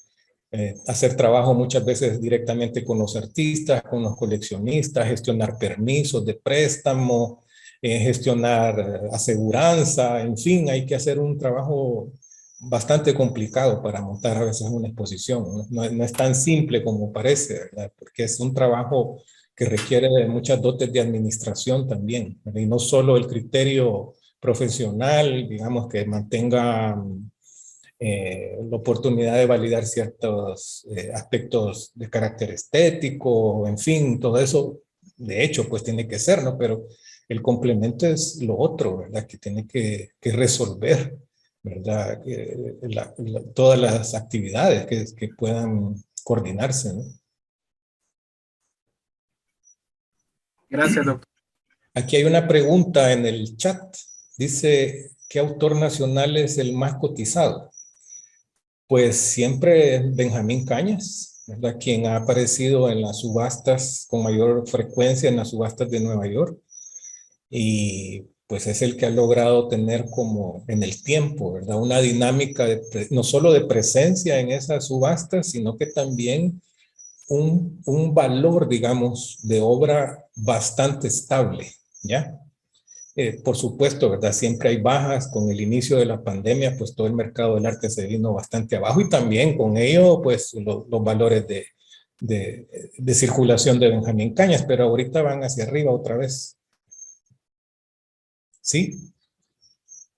hacer trabajo muchas veces directamente con los artistas, con los coleccionistas, gestionar permisos de préstamo, gestionar aseguranza, en fin, hay que hacer un trabajo bastante complicado para montar a veces una exposición. No es tan simple como parece, ¿verdad? Porque es un trabajo que requiere de muchas dotes de administración también, ¿verdad? Y no solo el criterio profesional, digamos, que mantenga la oportunidad de validar ciertos aspectos de carácter estético, en fin, todo eso, de hecho, pues tiene que ser, ¿no? Pero el complemento es lo otro, ¿verdad? Que tiene que resolver, ¿verdad? Todas las actividades que puedan coordinarse, ¿no? Gracias, doctor. Aquí hay una pregunta en el chat. Dice, ¿qué autor nacional es el más cotizado? Pues siempre Benjamín Cañas, ¿verdad? Quien ha aparecido en las subastas con mayor frecuencia, en las subastas de Nueva York. Y pues es el que ha logrado tener como en el tiempo, ¿verdad? Una dinámica no solo de presencia en esas subastas, sino que también un valor, digamos, de obra bastante estable, ¿ya? Por supuesto, ¿verdad? Siempre hay bajas. Con el inicio de la pandemia, pues todo el mercado del arte se vino bastante abajo y también con ello, pues los valores de circulación de Benjamín Cañas, pero ahorita van hacia arriba otra vez. ¿Sí?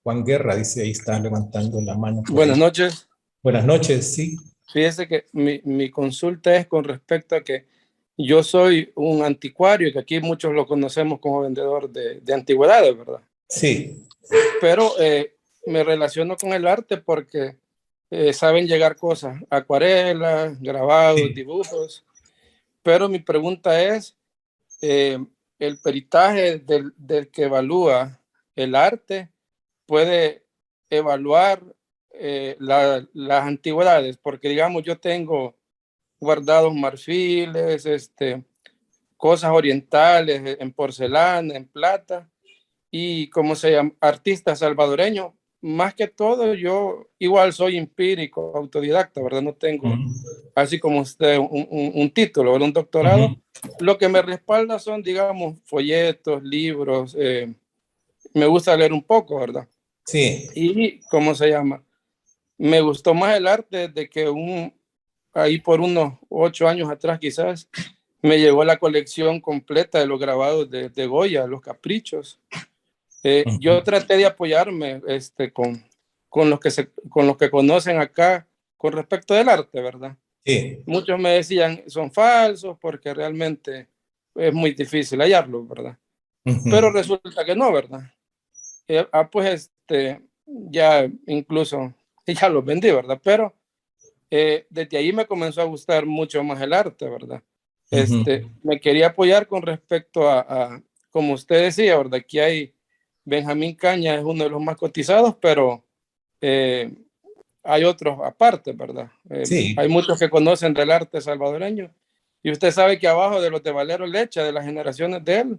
Juan Guerra dice, ahí está levantando la mano. Buenas noches. Buenas noches, sí. Fíjese que mi consulta es con respecto a que yo soy un anticuario, que aquí muchos lo conocemos como vendedor de antigüedades, ¿verdad? Sí. Pero me relaciono con el arte porque saben llegar cosas, acuarelas, grabados, Sí. dibujos. Pero mi pregunta es, el peritaje del que evalúa el arte puede evaluar las antigüedades, porque digamos yo tengo guardados marfiles, cosas orientales en porcelana, en plata, y como se llama, artista salvadoreño. Más que todo, yo igual soy empírico, autodidacta, ¿verdad? No tengo, así como usted, un título, ¿verdad? Un doctorado. Lo que me respalda son, digamos, folletos, libros. Me gusta leer un poco, ¿verdad? Sí. Y, ¿cómo se llama? Me gustó más el arte de que ahí por unos 8 años atrás quizás, me llegó la colección completa de los grabados de Goya, los caprichos. Yo traté de apoyarme con los que conocen acá con respecto del arte, ¿verdad? Sí. Muchos me decían son falsos porque realmente es muy difícil hallarlos, ¿verdad? Pero resulta que no, ¿verdad? Pues ya incluso ya los vendí, ¿verdad? Pero desde ahí me comenzó a gustar mucho más el arte, ¿verdad? Me quería apoyar con respecto como usted decía, ¿verdad? Aquí hay Benjamín Caña, es uno de los más cotizados, pero hay otros aparte, ¿verdad? Sí. Hay muchos que conocen del arte salvadoreño y usted sabe que abajo de los de Valero Lecha, de las generaciones de él,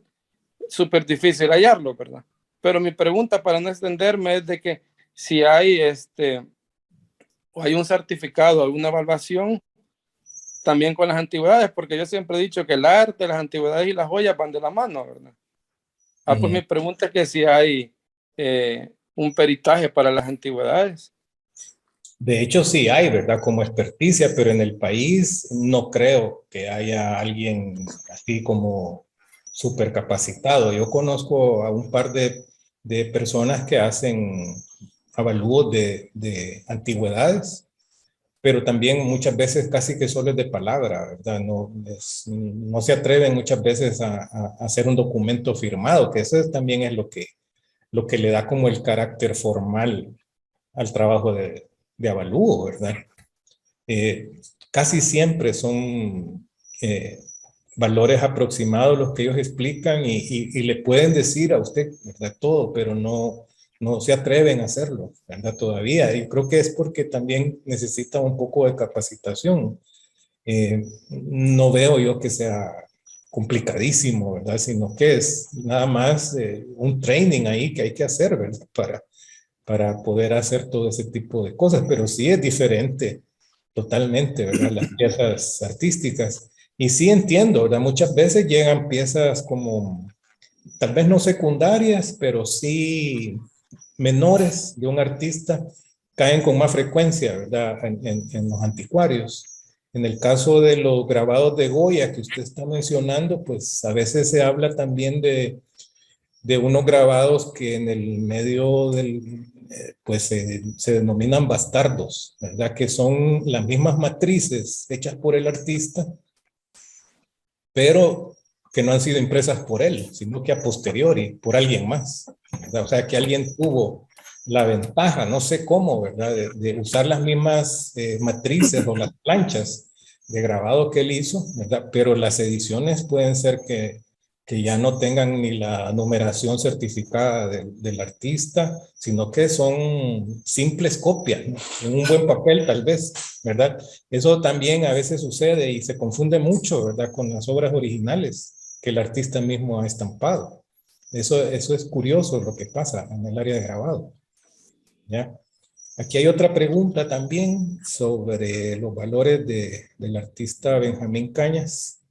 súper difícil hallarlo, ¿verdad? Pero mi pregunta para no extenderme es de que si hay o hay un certificado, alguna evaluación también con las antigüedades, porque yo siempre he dicho que el arte, las antigüedades y las joyas van de la mano, ¿verdad? Pues mi pregunta es que si hay un peritaje para las antigüedades. De hecho, sí hay, ¿verdad? Como experticia, pero en el país no creo que haya alguien así como súper capacitado. Yo conozco a un par de personas que hacen avalúos de antigüedades, pero también muchas veces casi que solo es de palabra, ¿verdad? No se atreven muchas veces a hacer un documento firmado, que eso también es lo que le da como el carácter formal al trabajo de avalúo, ¿verdad? Casi siempre son valores aproximados los que ellos explican y le pueden decir a usted, ¿verdad? Todo, pero no se atreven a hacerlo, ¿verdad? Todavía. Y creo que es porque también necesitan un poco de capacitación. No veo yo que sea complicadísimo, ¿verdad? Sino que es nada más un training ahí que hay que hacer, ¿verdad? Para poder hacer todo ese tipo de cosas, pero sí es diferente totalmente, ¿verdad? Las piezas artísticas. Y sí entiendo, ¿verdad? Muchas veces llegan piezas como, tal vez no secundarias, pero sí menores de un artista, caen con más frecuencia, ¿verdad? En los anticuarios. En el caso de los grabados de Goya que usted está mencionando, pues a veces se habla también de unos grabados que en el medio del, pues se denominan bastardos, ¿verdad? Que son las mismas matrices hechas por el artista, pero que no han sido impresas por él, sino que a posteriori, por alguien más, ¿verdad? O sea, que alguien tuvo la ventaja, no sé cómo, ¿verdad? De usar las mismas matrices o las planchas de grabado que él hizo, ¿verdad? Pero las ediciones pueden ser que ya no tengan ni la numeración certificada del artista, sino que son simples copias, ¿no? En un buen papel tal vez, ¿verdad? Eso también a veces sucede y se confunde mucho, ¿verdad? Con las obras originales que el artista mismo ha estampado. Eso es curioso lo que pasa en el área de grabado, ¿ya? Aquí hay otra pregunta también sobre los valores del artista Benjamín Cañas.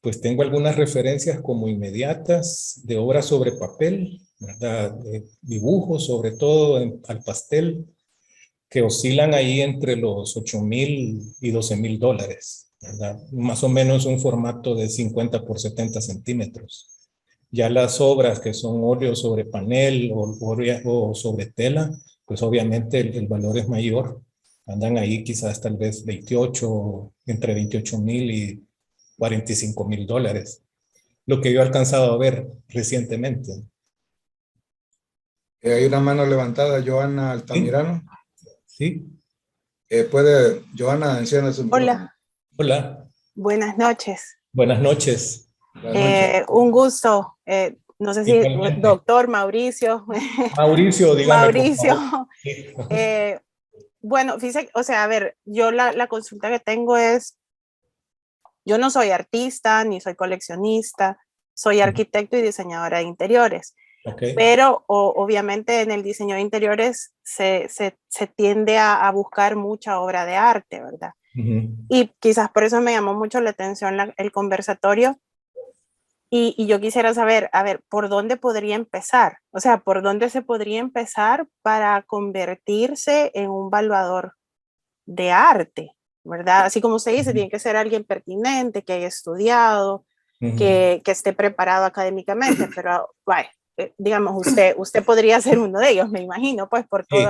Pues tengo algunas referencias como inmediatas de obras sobre papel, ¿verdad? De dibujos, sobre todo al pastel, que oscilan ahí entre los 8,000 y 12,000 dólares, ¿verdad? Más o menos un formato de 50 por 70 centímetros. Ya las obras que son óleo sobre panel o sobre tela, pues obviamente el valor es mayor. Andan ahí quizás tal vez 28, entre 28,000 y 45,000 dólares. Lo que yo he alcanzado a ver recientemente. Hay una mano levantada, Joana Altamirano. Sí. Puede, Joana, encienda su micrófono. Hola, Hola. buenas noches. Buenas noches. Buenas noches. Un gusto. No sé si Igualmente. doctor Mauricio. Mauricio, dígame Mauricio. por favor. Sí. Bueno, fíjese, o sea, a ver, yo la consulta que tengo es, yo no soy artista ni soy coleccionista, soy arquitecto y diseñadora de interiores. Okay. Pero obviamente en el diseño de interiores se tiende a buscar mucha obra de arte, ¿verdad? Y quizás por eso me llamó mucho la atención el conversatorio. Y yo quisiera saber, a ver, ¿por dónde podría empezar? O sea, ¿por dónde se podría empezar para convertirse en un evaluador de arte? ¿Verdad? Así como usted dice, tiene que ser alguien pertinente, que haya estudiado, que esté preparado académicamente, pero vaya, digamos, usted podría ser uno de ellos, me imagino, pues por todo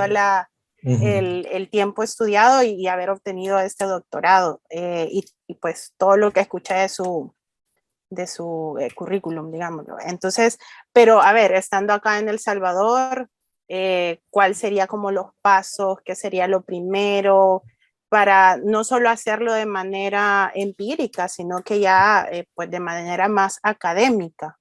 el tiempo estudiado y haber obtenido este doctorado y pues todo lo que escuché de su currículum, digámoslo. Entonces, pero a ver, estando acá en El Salvador, ¿cuál sería como los pasos? ¿Qué sería lo primero? Para no solo hacerlo de manera empírica, sino que ya pues de manera más académica.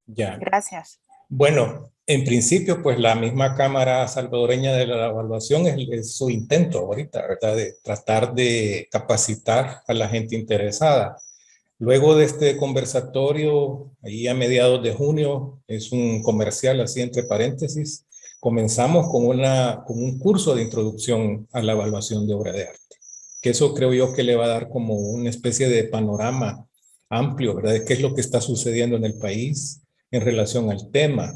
Ya. Gracias. Bueno, en principio, pues la misma Cámara Salvadoreña de la Evaluación es su intento ahorita, ¿verdad? De tratar de capacitar a la gente interesada. Luego de este conversatorio, ahí a mediados de junio, es un comercial así entre paréntesis, comenzamos con un curso de introducción a la evaluación de obra de arte, que eso creo yo que le va a dar como una especie de panorama amplio, ¿verdad? De qué es lo que está sucediendo en el país en relación al tema.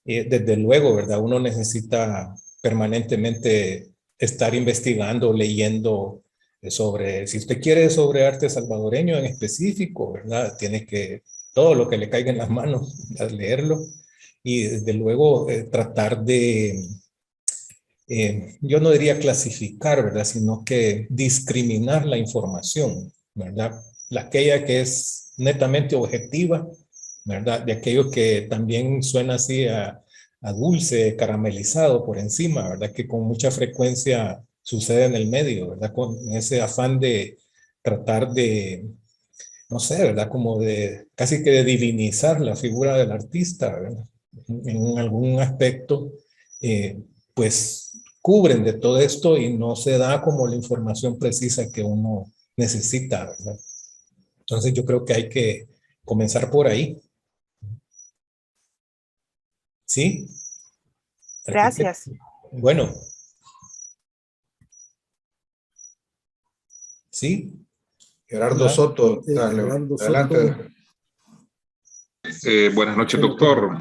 Desde luego, ¿verdad? Uno necesita permanentemente estar investigando, leyendo sobre, si usted quiere sobre arte salvadoreño en específico, ¿verdad? Tiene que, todo lo que le caiga en las manos, leerlo y desde luego tratar de, yo no diría clasificar, ¿verdad? Sino que discriminar la información, ¿verdad? Aquella que es netamente objetiva, ¿verdad? De aquello que también suena así a dulce, caramelizado por encima, ¿verdad? Que con mucha frecuencia sucede en el medio, ¿verdad? Con ese afán de tratar de, no sé, ¿verdad? Como de casi que de divinizar la figura del artista, ¿verdad? En algún aspecto, pues cubren de todo esto y no se da como la información precisa que uno necesita, ¿verdad? Entonces yo creo que hay que comenzar por ahí. ¿Sí? Gracias. Bueno. ¿Sí? Gerardo Soto, dale, Gerardo adelante. Soto. Buenas noches, doctor.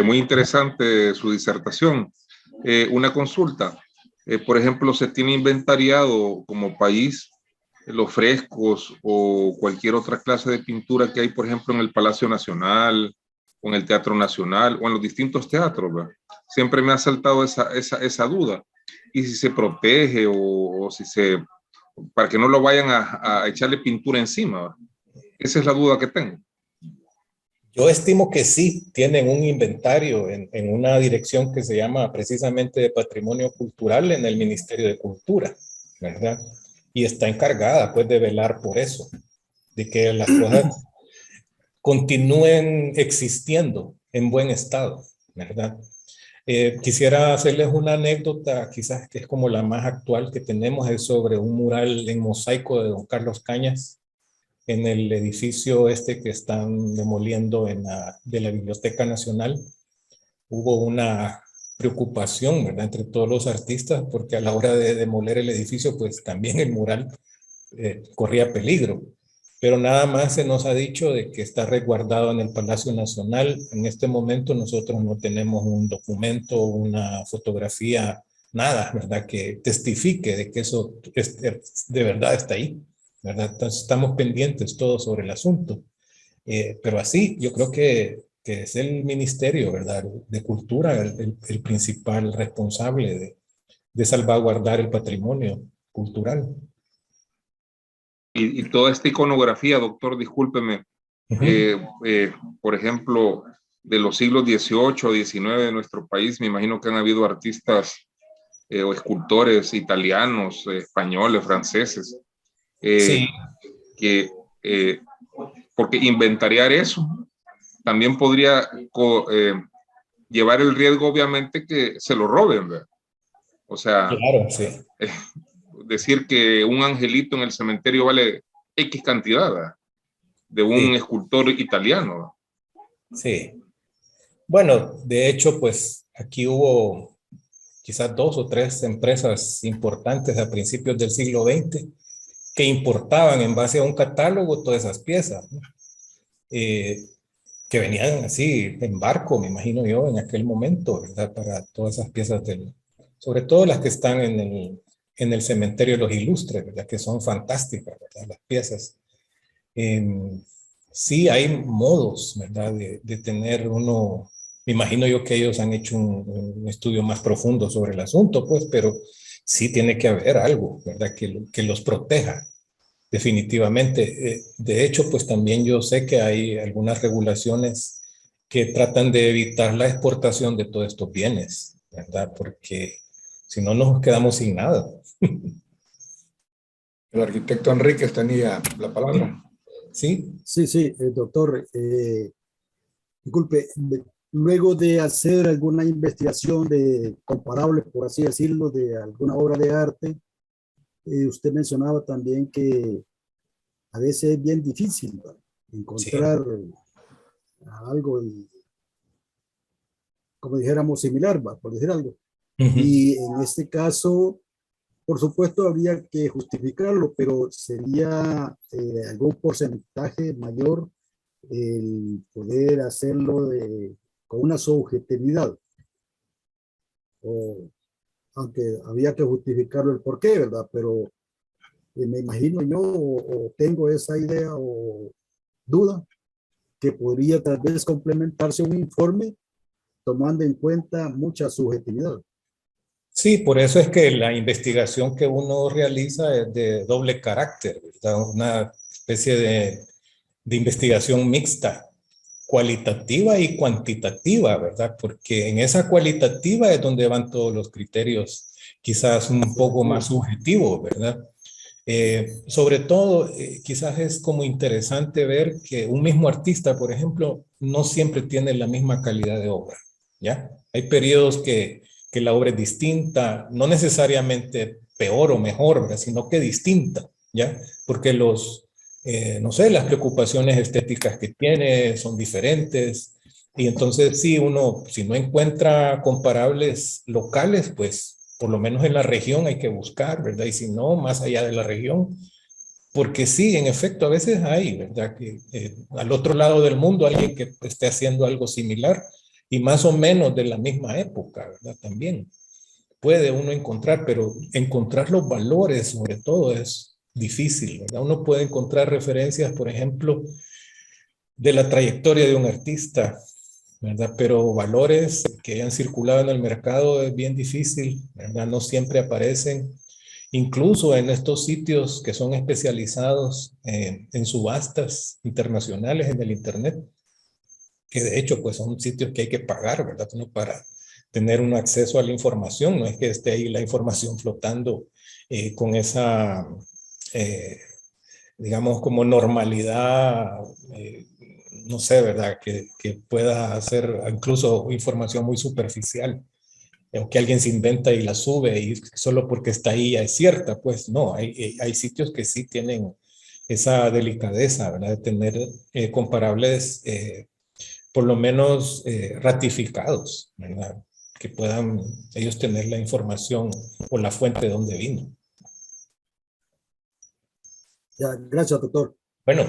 Muy interesante su disertación. Una consulta. Por ejemplo, ¿se tiene inventariado como país los frescos o cualquier otra clase de pintura que hay, por ejemplo, en el Palacio Nacional o en el Teatro Nacional o en los distintos teatros, ¿verdad? Siempre me ha saltado esa duda. Y si se protege o si se, para que no lo vayan a echarle pintura encima, ¿verdad? Esa es la duda que tengo. Yo estimo que sí tienen un inventario en una dirección que se llama precisamente de Patrimonio Cultural en el Ministerio de Cultura, ¿verdad? Y está encargada pues de velar por eso, de que las cosas continúen existiendo en buen estado, ¿verdad? Quisiera hacerles una anécdota, quizás que es como la más actual que tenemos, es sobre un mural en mosaico de don Carlos Cañas en el edificio este que están demoliendo de la Biblioteca Nacional. Hubo una preocupación, ¿verdad?, entre todos los artistas, porque a la hora de demoler el edificio, pues también el mural corría peligro. Pero nada más se nos ha dicho de que está resguardado en el Palacio Nacional. En este momento nosotros no tenemos un documento, una fotografía, nada, ¿verdad?, que testifique de que eso de verdad está ahí, ¿verdad? Entonces estamos pendientes todos sobre el asunto. Pero así, yo creo que es el Ministerio, ¿verdad?, de Cultura el principal responsable de salvaguardar el patrimonio cultural. Y toda esta iconografía, doctor, discúlpeme, por ejemplo, de los siglos XVIII o XIX de nuestro país, me imagino que han habido artistas o escultores italianos, españoles, franceses, Sí, que, porque inventariar eso también podría llevar el riesgo, obviamente, que se lo roben, ¿verdad? O sea, claro, sí. decir que un angelito en el cementerio vale X cantidad, ¿verdad? De un escultor italiano. Sí. Bueno, de hecho, pues aquí hubo quizás 2 o 3 empresas importantes a principios del siglo XX que importaban en base a un catálogo todas esas piezas, ¿no? Que venían así en barco, me imagino yo, en aquel momento, ¿verdad? Para todas esas piezas, sobre todo las que están en el cementerio de los Ilustres, ¿verdad? Que son fantásticas, ¿verdad? Las piezas. Sí, hay modos, ¿verdad? De tener uno, me imagino yo que ellos han hecho un estudio más profundo sobre el asunto, pues, pero sí tiene que haber algo, ¿verdad? Que los proteja, definitivamente. De hecho, pues también yo sé que hay algunas regulaciones que tratan de evitar la exportación de todos estos bienes, ¿verdad? Porque si no nos quedamos sin nada. El arquitecto Enríquez tenía la palabra. Sí. Sí, sí, doctor. Disculpe, luego de hacer alguna investigación comparable, por así decirlo, de alguna obra de arte, usted mencionaba también que a veces es bien difícil, ¿verdad? Encontrar algo, como dijéramos, similar, ¿va? Por decir algo. Y en este caso, por supuesto, habría que justificarlo, pero sería algún porcentaje mayor el poder hacerlo con una subjetividad. O, aunque había que justificarlo el porqué, ¿verdad? Pero me imagino yo, o tengo esa idea o duda, que podría tal vez complementarse un informe tomando en cuenta mucha subjetividad. Sí, por eso es que la investigación que uno realiza es de doble carácter, ¿verdad? Una especie de investigación mixta, cualitativa y cuantitativa, ¿verdad? Porque en esa cualitativa es donde van todos los criterios quizás un poco más subjetivos, ¿verdad? Sobre todo, quizás es como interesante ver que un mismo artista, por ejemplo, no siempre tiene la misma calidad de obra, ¿ya? Hay periodos que la obra es distinta, no necesariamente peor o mejor, ¿verdad? Sino que distinta, ¿ya? Porque no sé, las preocupaciones estéticas que tiene son diferentes. Y entonces, sí, uno, si no encuentra comparables locales, pues por lo menos en la región hay que buscar, ¿verdad? Y si no, más allá de la región, porque sí, en efecto, a veces hay, ¿verdad? Que al otro lado del mundo alguien que esté haciendo algo similar y más o menos de la misma época, ¿verdad? También puede uno encontrar, pero encontrar los valores sobre todo es difícil, ¿verdad? Uno puede encontrar referencias, por ejemplo, de la trayectoria de un artista, ¿verdad? Pero valores que hayan circulado en el mercado es bien difícil, ¿verdad? No siempre aparecen, incluso en estos sitios que son especializados en subastas internacionales en el Internet, que de hecho pues son sitios que hay que pagar, ¿verdad? No para tener un acceso a la información, no es que esté ahí la información flotando con esa, digamos, como normalidad, no sé, ¿verdad? Que pueda hacer incluso información muy superficial, o que alguien se inventa y la sube y solo porque está ahí ya es cierta, pues no, hay sitios que sí tienen esa delicadeza, ¿verdad? De tener comparables, por lo menos ratificados, ¿verdad? Que puedan ellos tener la información o la fuente de dónde vino. Ya, gracias, doctor. Bueno,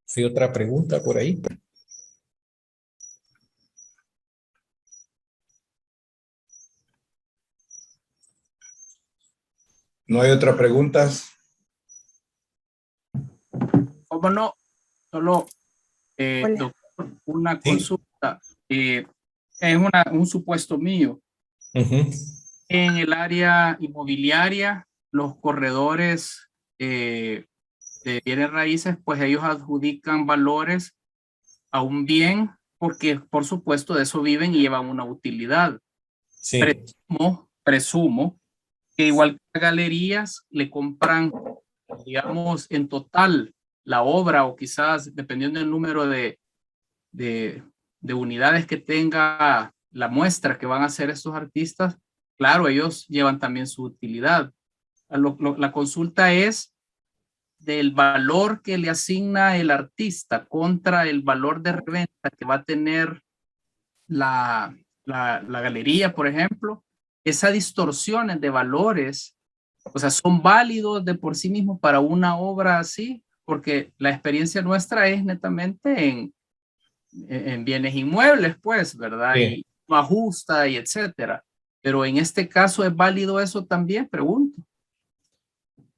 ¿sí otra pregunta por ahí? ¿No hay otra preguntas? ¿Cómo no? Solo, Hola. doctor, una Sí. consulta. Es un supuesto mío. En el área inmobiliaria, los corredores de bienes raíces, pues ellos adjudican valores a un bien porque, por supuesto, de eso viven y llevan una utilidad. Sí. Presumo que igual que galerías le compran, digamos, en total la obra o quizás dependiendo del número de unidades que tenga la muestra que van a hacer estos artistas, claro, ellos llevan también su utilidad. La consulta es del valor que le asigna el artista contra el valor de reventa que va a tener la galería, por ejemplo. Esas distorsiones de valores, o sea, son válidos de por sí mismos para una obra así, porque la experiencia nuestra es netamente en bienes inmuebles, pues, ¿verdad? Sí. Y no ajusta y etcétera. Pero en este caso, ¿es válido eso también? Pregunto.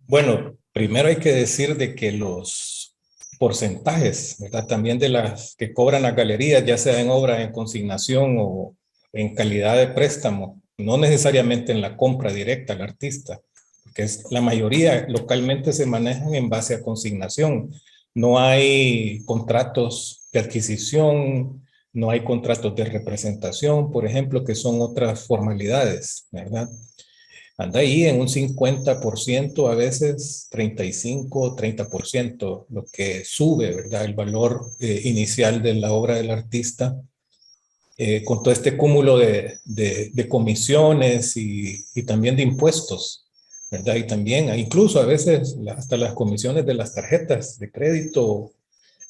Bueno, primero hay que decir de que los porcentajes, ¿verdad? También de las que cobran las galerías, ya sea en obra en consignación o en calidad de préstamo, no necesariamente en la compra directa al artista, porque la mayoría localmente se manejan en base a consignación. No hay contratos de adquisición, no hay contratos de representación, por ejemplo, que son otras formalidades, ¿verdad? Anda ahí en un 50%, a veces 35, 30%, lo que sube, ¿verdad? El valor inicial de la obra del artista, con todo este cúmulo de comisiones y también de impuestos, ¿verdad? Y también, incluso a veces, hasta las comisiones de las tarjetas de crédito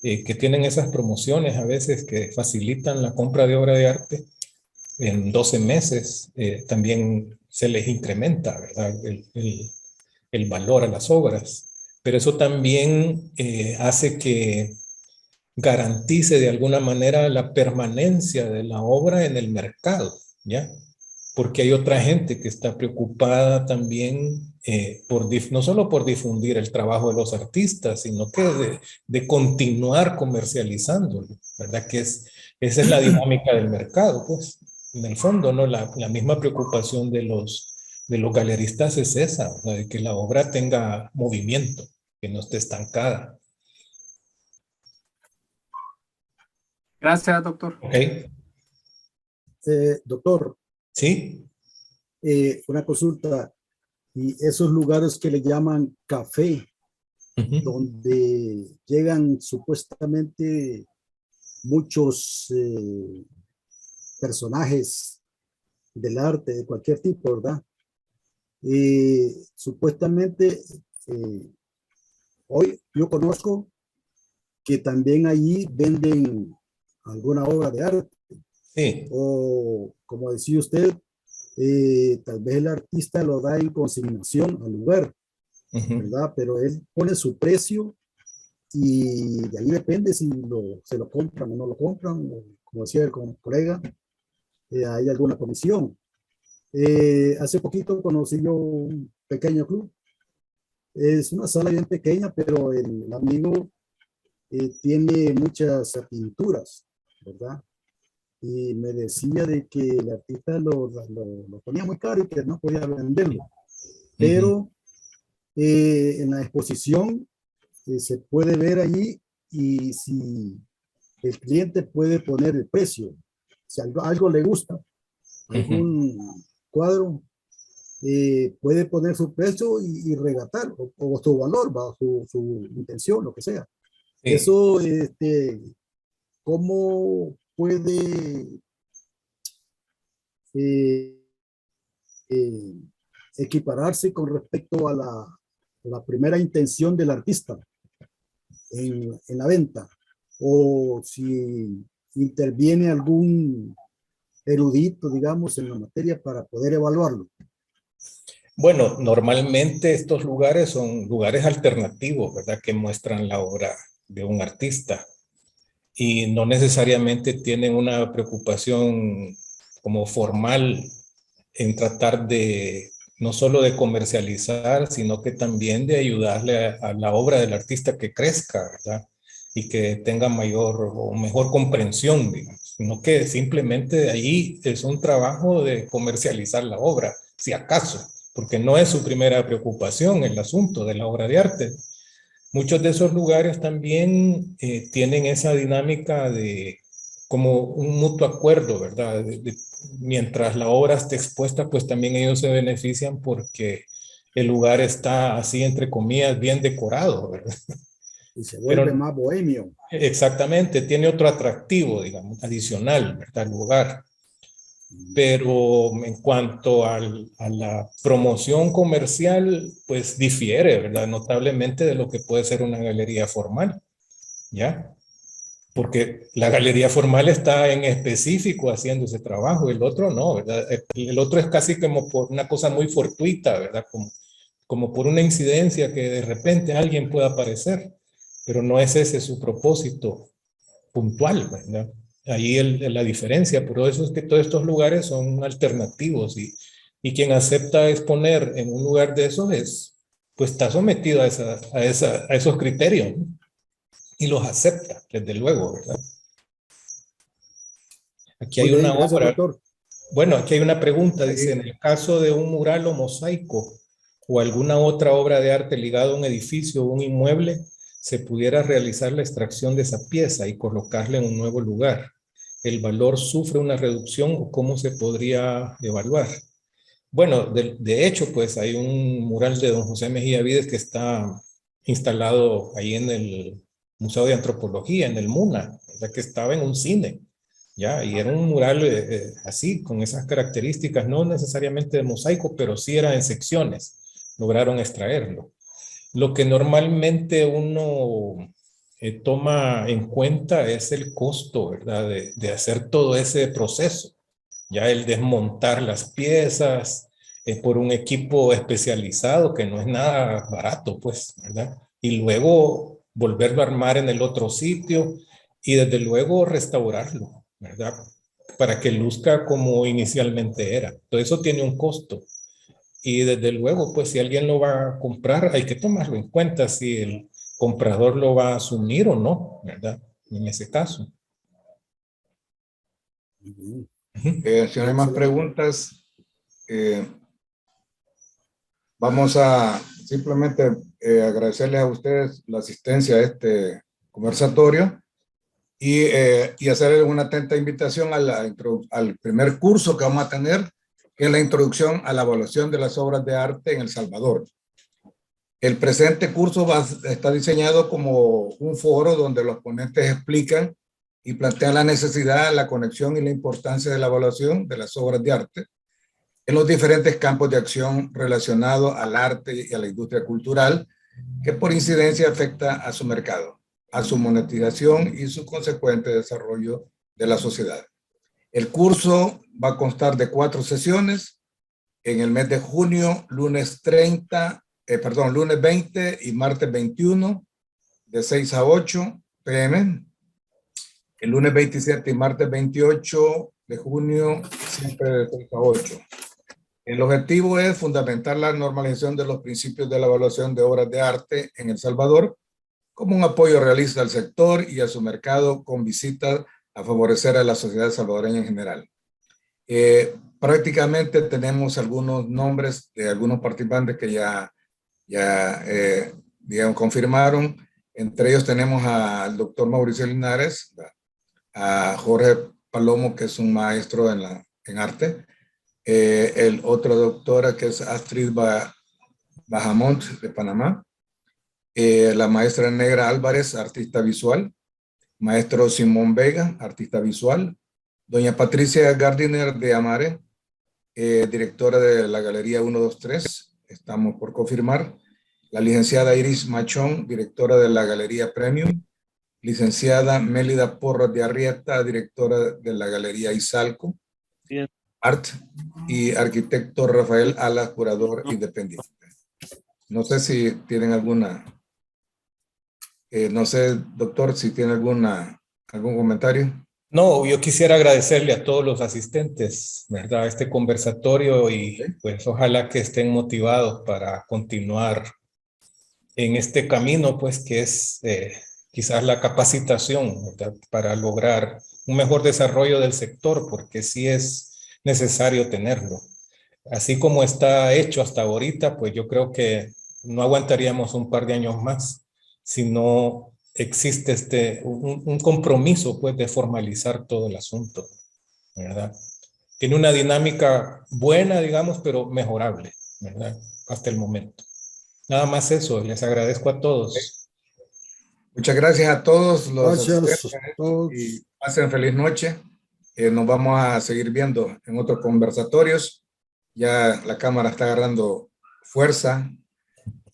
que tienen esas promociones, a veces que facilitan la compra de obra de arte en 12 meses, también se les incrementa, ¿verdad? El valor a las obras. Pero eso también hace que garantice de alguna manera la permanencia de la obra en el mercado, ¿ya? Porque hay otra gente que está preocupada también no solo por difundir el trabajo de los artistas, sino que de continuar comercializándolo, ¿verdad? Esa es la dinámica del mercado, pues. En el fondo, ¿no? La misma preocupación de los galeristas es esa, ¿verdad? De que la obra tenga movimiento, que no esté estancada. Gracias, doctor. ¿Ok? Doctor, ¿Sí? una consulta. Y esos lugares que le llaman café, donde llegan supuestamente muchos personajes del arte de cualquier tipo, ¿verdad? Supuestamente, hoy yo conozco que también allí venden alguna obra de arte. Sí. O, como decía usted, tal vez el artista lo da en consignación al lugar, ¿verdad? Pero él pone su precio y de ahí depende si se lo compran o no lo compran, o, como decía el colega, hay alguna comisión. Hace poquito conocí yo un pequeño club. Es una sala bien pequeña, pero el amigo tiene muchas pinturas, ¿verdad? Y me decía de que el artista lo ponía muy caro y que no podía venderlo. Pero en la exposición se puede ver allí, y si el cliente puede poner el precio, si algo le gusta, algún cuadro, puede poner su precio y regatar, o su valor, bajo su intención, lo que sea. Sí. Eso, ¿cómo puede equipararse con respecto a la primera intención del artista en la venta? O si interviene algún erudito, digamos, en la materia para poder evaluarlo. Bueno, normalmente estos lugares son lugares alternativos, ¿verdad? Que muestran la obra de un artista y no necesariamente tienen una preocupación como formal en tratar de no solo de comercializar, sino que también de ayudarle a la obra del artista que crezca, ¿verdad? Y que tenga mayor o mejor comprensión, digamos, sino que simplemente ahí es un trabajo de comercializar la obra, si acaso, porque no es su primera preocupación el asunto de la obra de arte. Muchos de esos lugares también tienen esa dinámica de como un mutuo acuerdo, ¿verdad? Mientras la obra esté expuesta, pues también ellos se benefician porque el lugar está así, entre comillas, bien decorado, ¿verdad? Y se vuelve más bohemio. Exactamente, tiene otro atractivo, digamos, adicional, ¿verdad? El lugar. Pero en cuanto a la promoción comercial, pues difiere, ¿verdad? Notablemente de lo que puede ser una galería formal, ¿ya? Porque la galería formal está en específico haciendo ese trabajo, el otro no, ¿verdad? El otro es casi como por una cosa muy fortuita, ¿verdad? Como por una incidencia que de repente alguien pueda aparecer, pero no es ese su propósito puntual, ¿verdad? Ahí la diferencia, pero eso es que todos estos lugares son alternativos y quien acepta exponer en un lugar de esos pues está sometido a esos criterios, ¿no? Y los acepta, desde luego, ¿verdad? Aquí hay una Gracias, obra. doctor. Bueno, aquí hay una pregunta, dice, en el caso de un mural o mosaico o alguna otra obra de arte ligada a un edificio o un inmueble, se pudiera realizar la extracción de esa pieza y colocarla en un nuevo lugar. ¿El valor sufre una reducción o cómo se podría evaluar? Bueno, de hecho, pues hay un mural de don José Mejía Vides que está instalado ahí en el Museo de Antropología, en el MUNA, o sea, que estaba en un cine, ¿ya? Y era un mural así, con esas características, no necesariamente de mosaico, pero sí era en secciones, lograron extraerlo. Lo que normalmente uno toma en cuenta es el costo, ¿verdad? De hacer todo ese proceso. Ya el desmontar las piezas por un equipo especializado que no es nada barato, pues, ¿verdad? Y luego volverlo a armar en el otro sitio y desde luego restaurarlo, ¿verdad? Para que luzca como inicialmente era. Todo eso tiene un costo. Y desde luego, pues si alguien lo va a comprar, hay que tomarlo en cuenta si el comprador lo va a asumir o no, ¿verdad? En ese caso. Si no hay más preguntas, vamos a simplemente agradecerles a ustedes la asistencia a este conversatorio y hacerles una atenta invitación al primer curso que vamos a tener, que es la introducción a la evaluación de las obras de arte en El Salvador. El presente curso está diseñado como un foro donde los ponentes explican y plantean la necesidad, la conexión y la importancia de la evaluación de las obras de arte en los diferentes campos de acción relacionados al arte y a la industria cultural, que por incidencia afecta a su mercado, a su monetización y su consecuente desarrollo de la sociedad. El curso va a constar de 4 sesiones en el mes de junio, lunes 20 y martes 21, de 6 a 8 p.m. El lunes 27 y martes 28 de junio, siempre de 6 a 8. El objetivo es fundamentar la normalización de los principios de la evaluación de obras de arte en El Salvador como un apoyo realista al sector y a su mercado con visitas a favorecer a la sociedad salvadoreña en general. Prácticamente tenemos algunos nombres de algunos participantes que ya digamos, confirmaron. Entre ellos tenemos al doctor Mauricio Linares, a Jorge Palomo, que es un maestro en arte, el otro doctora que es Astrid Bajamont de Panamá, la maestra Negra Álvarez, artista visual, maestro Simón Vega, artista visual, doña Patricia Gardiner de Amare, directora de la Galería 123, estamos por confirmar, la licenciada Iris Machón, directora de la Galería Premium, licenciada Mélida Porras de Arrieta, directora de la Galería Izalco, Bien. Art, y arquitecto Rafael Alas, curador independiente. No sé si tienen alguna, no sé, doctor, si tiene algún comentario. No, yo quisiera agradecerle a todos los asistentes, ¿verdad? A este conversatorio y pues ojalá que estén motivados para continuar en este camino, pues que es quizás la capacitación, ¿verdad? Para lograr un mejor desarrollo del sector, porque sí es necesario tenerlo. así como está hecho hasta ahorita, pues yo creo que no aguantaríamos un par de años más si no existe un compromiso pues, de formalizar todo el asunto, ¿verdad? Tiene una dinámica buena, digamos, pero mejorable, ¿verdad? Hasta el momento. Nada más eso, les agradezco a todos. Muchas gracias a todos los Gracias asistentes a todos. y pasen feliz noche. Nos vamos a seguir viendo en otros conversatorios. Ya la cámara está agarrando fuerza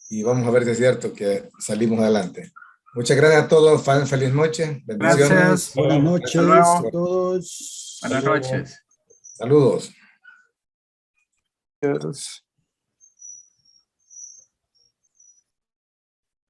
y vamos a ver si es cierto que salimos adelante. Muchas gracias a todos. Pasen feliz noche. Bendiciones. Gracias. Buenas noches a todos. Buenas noches. Saludos. Yes.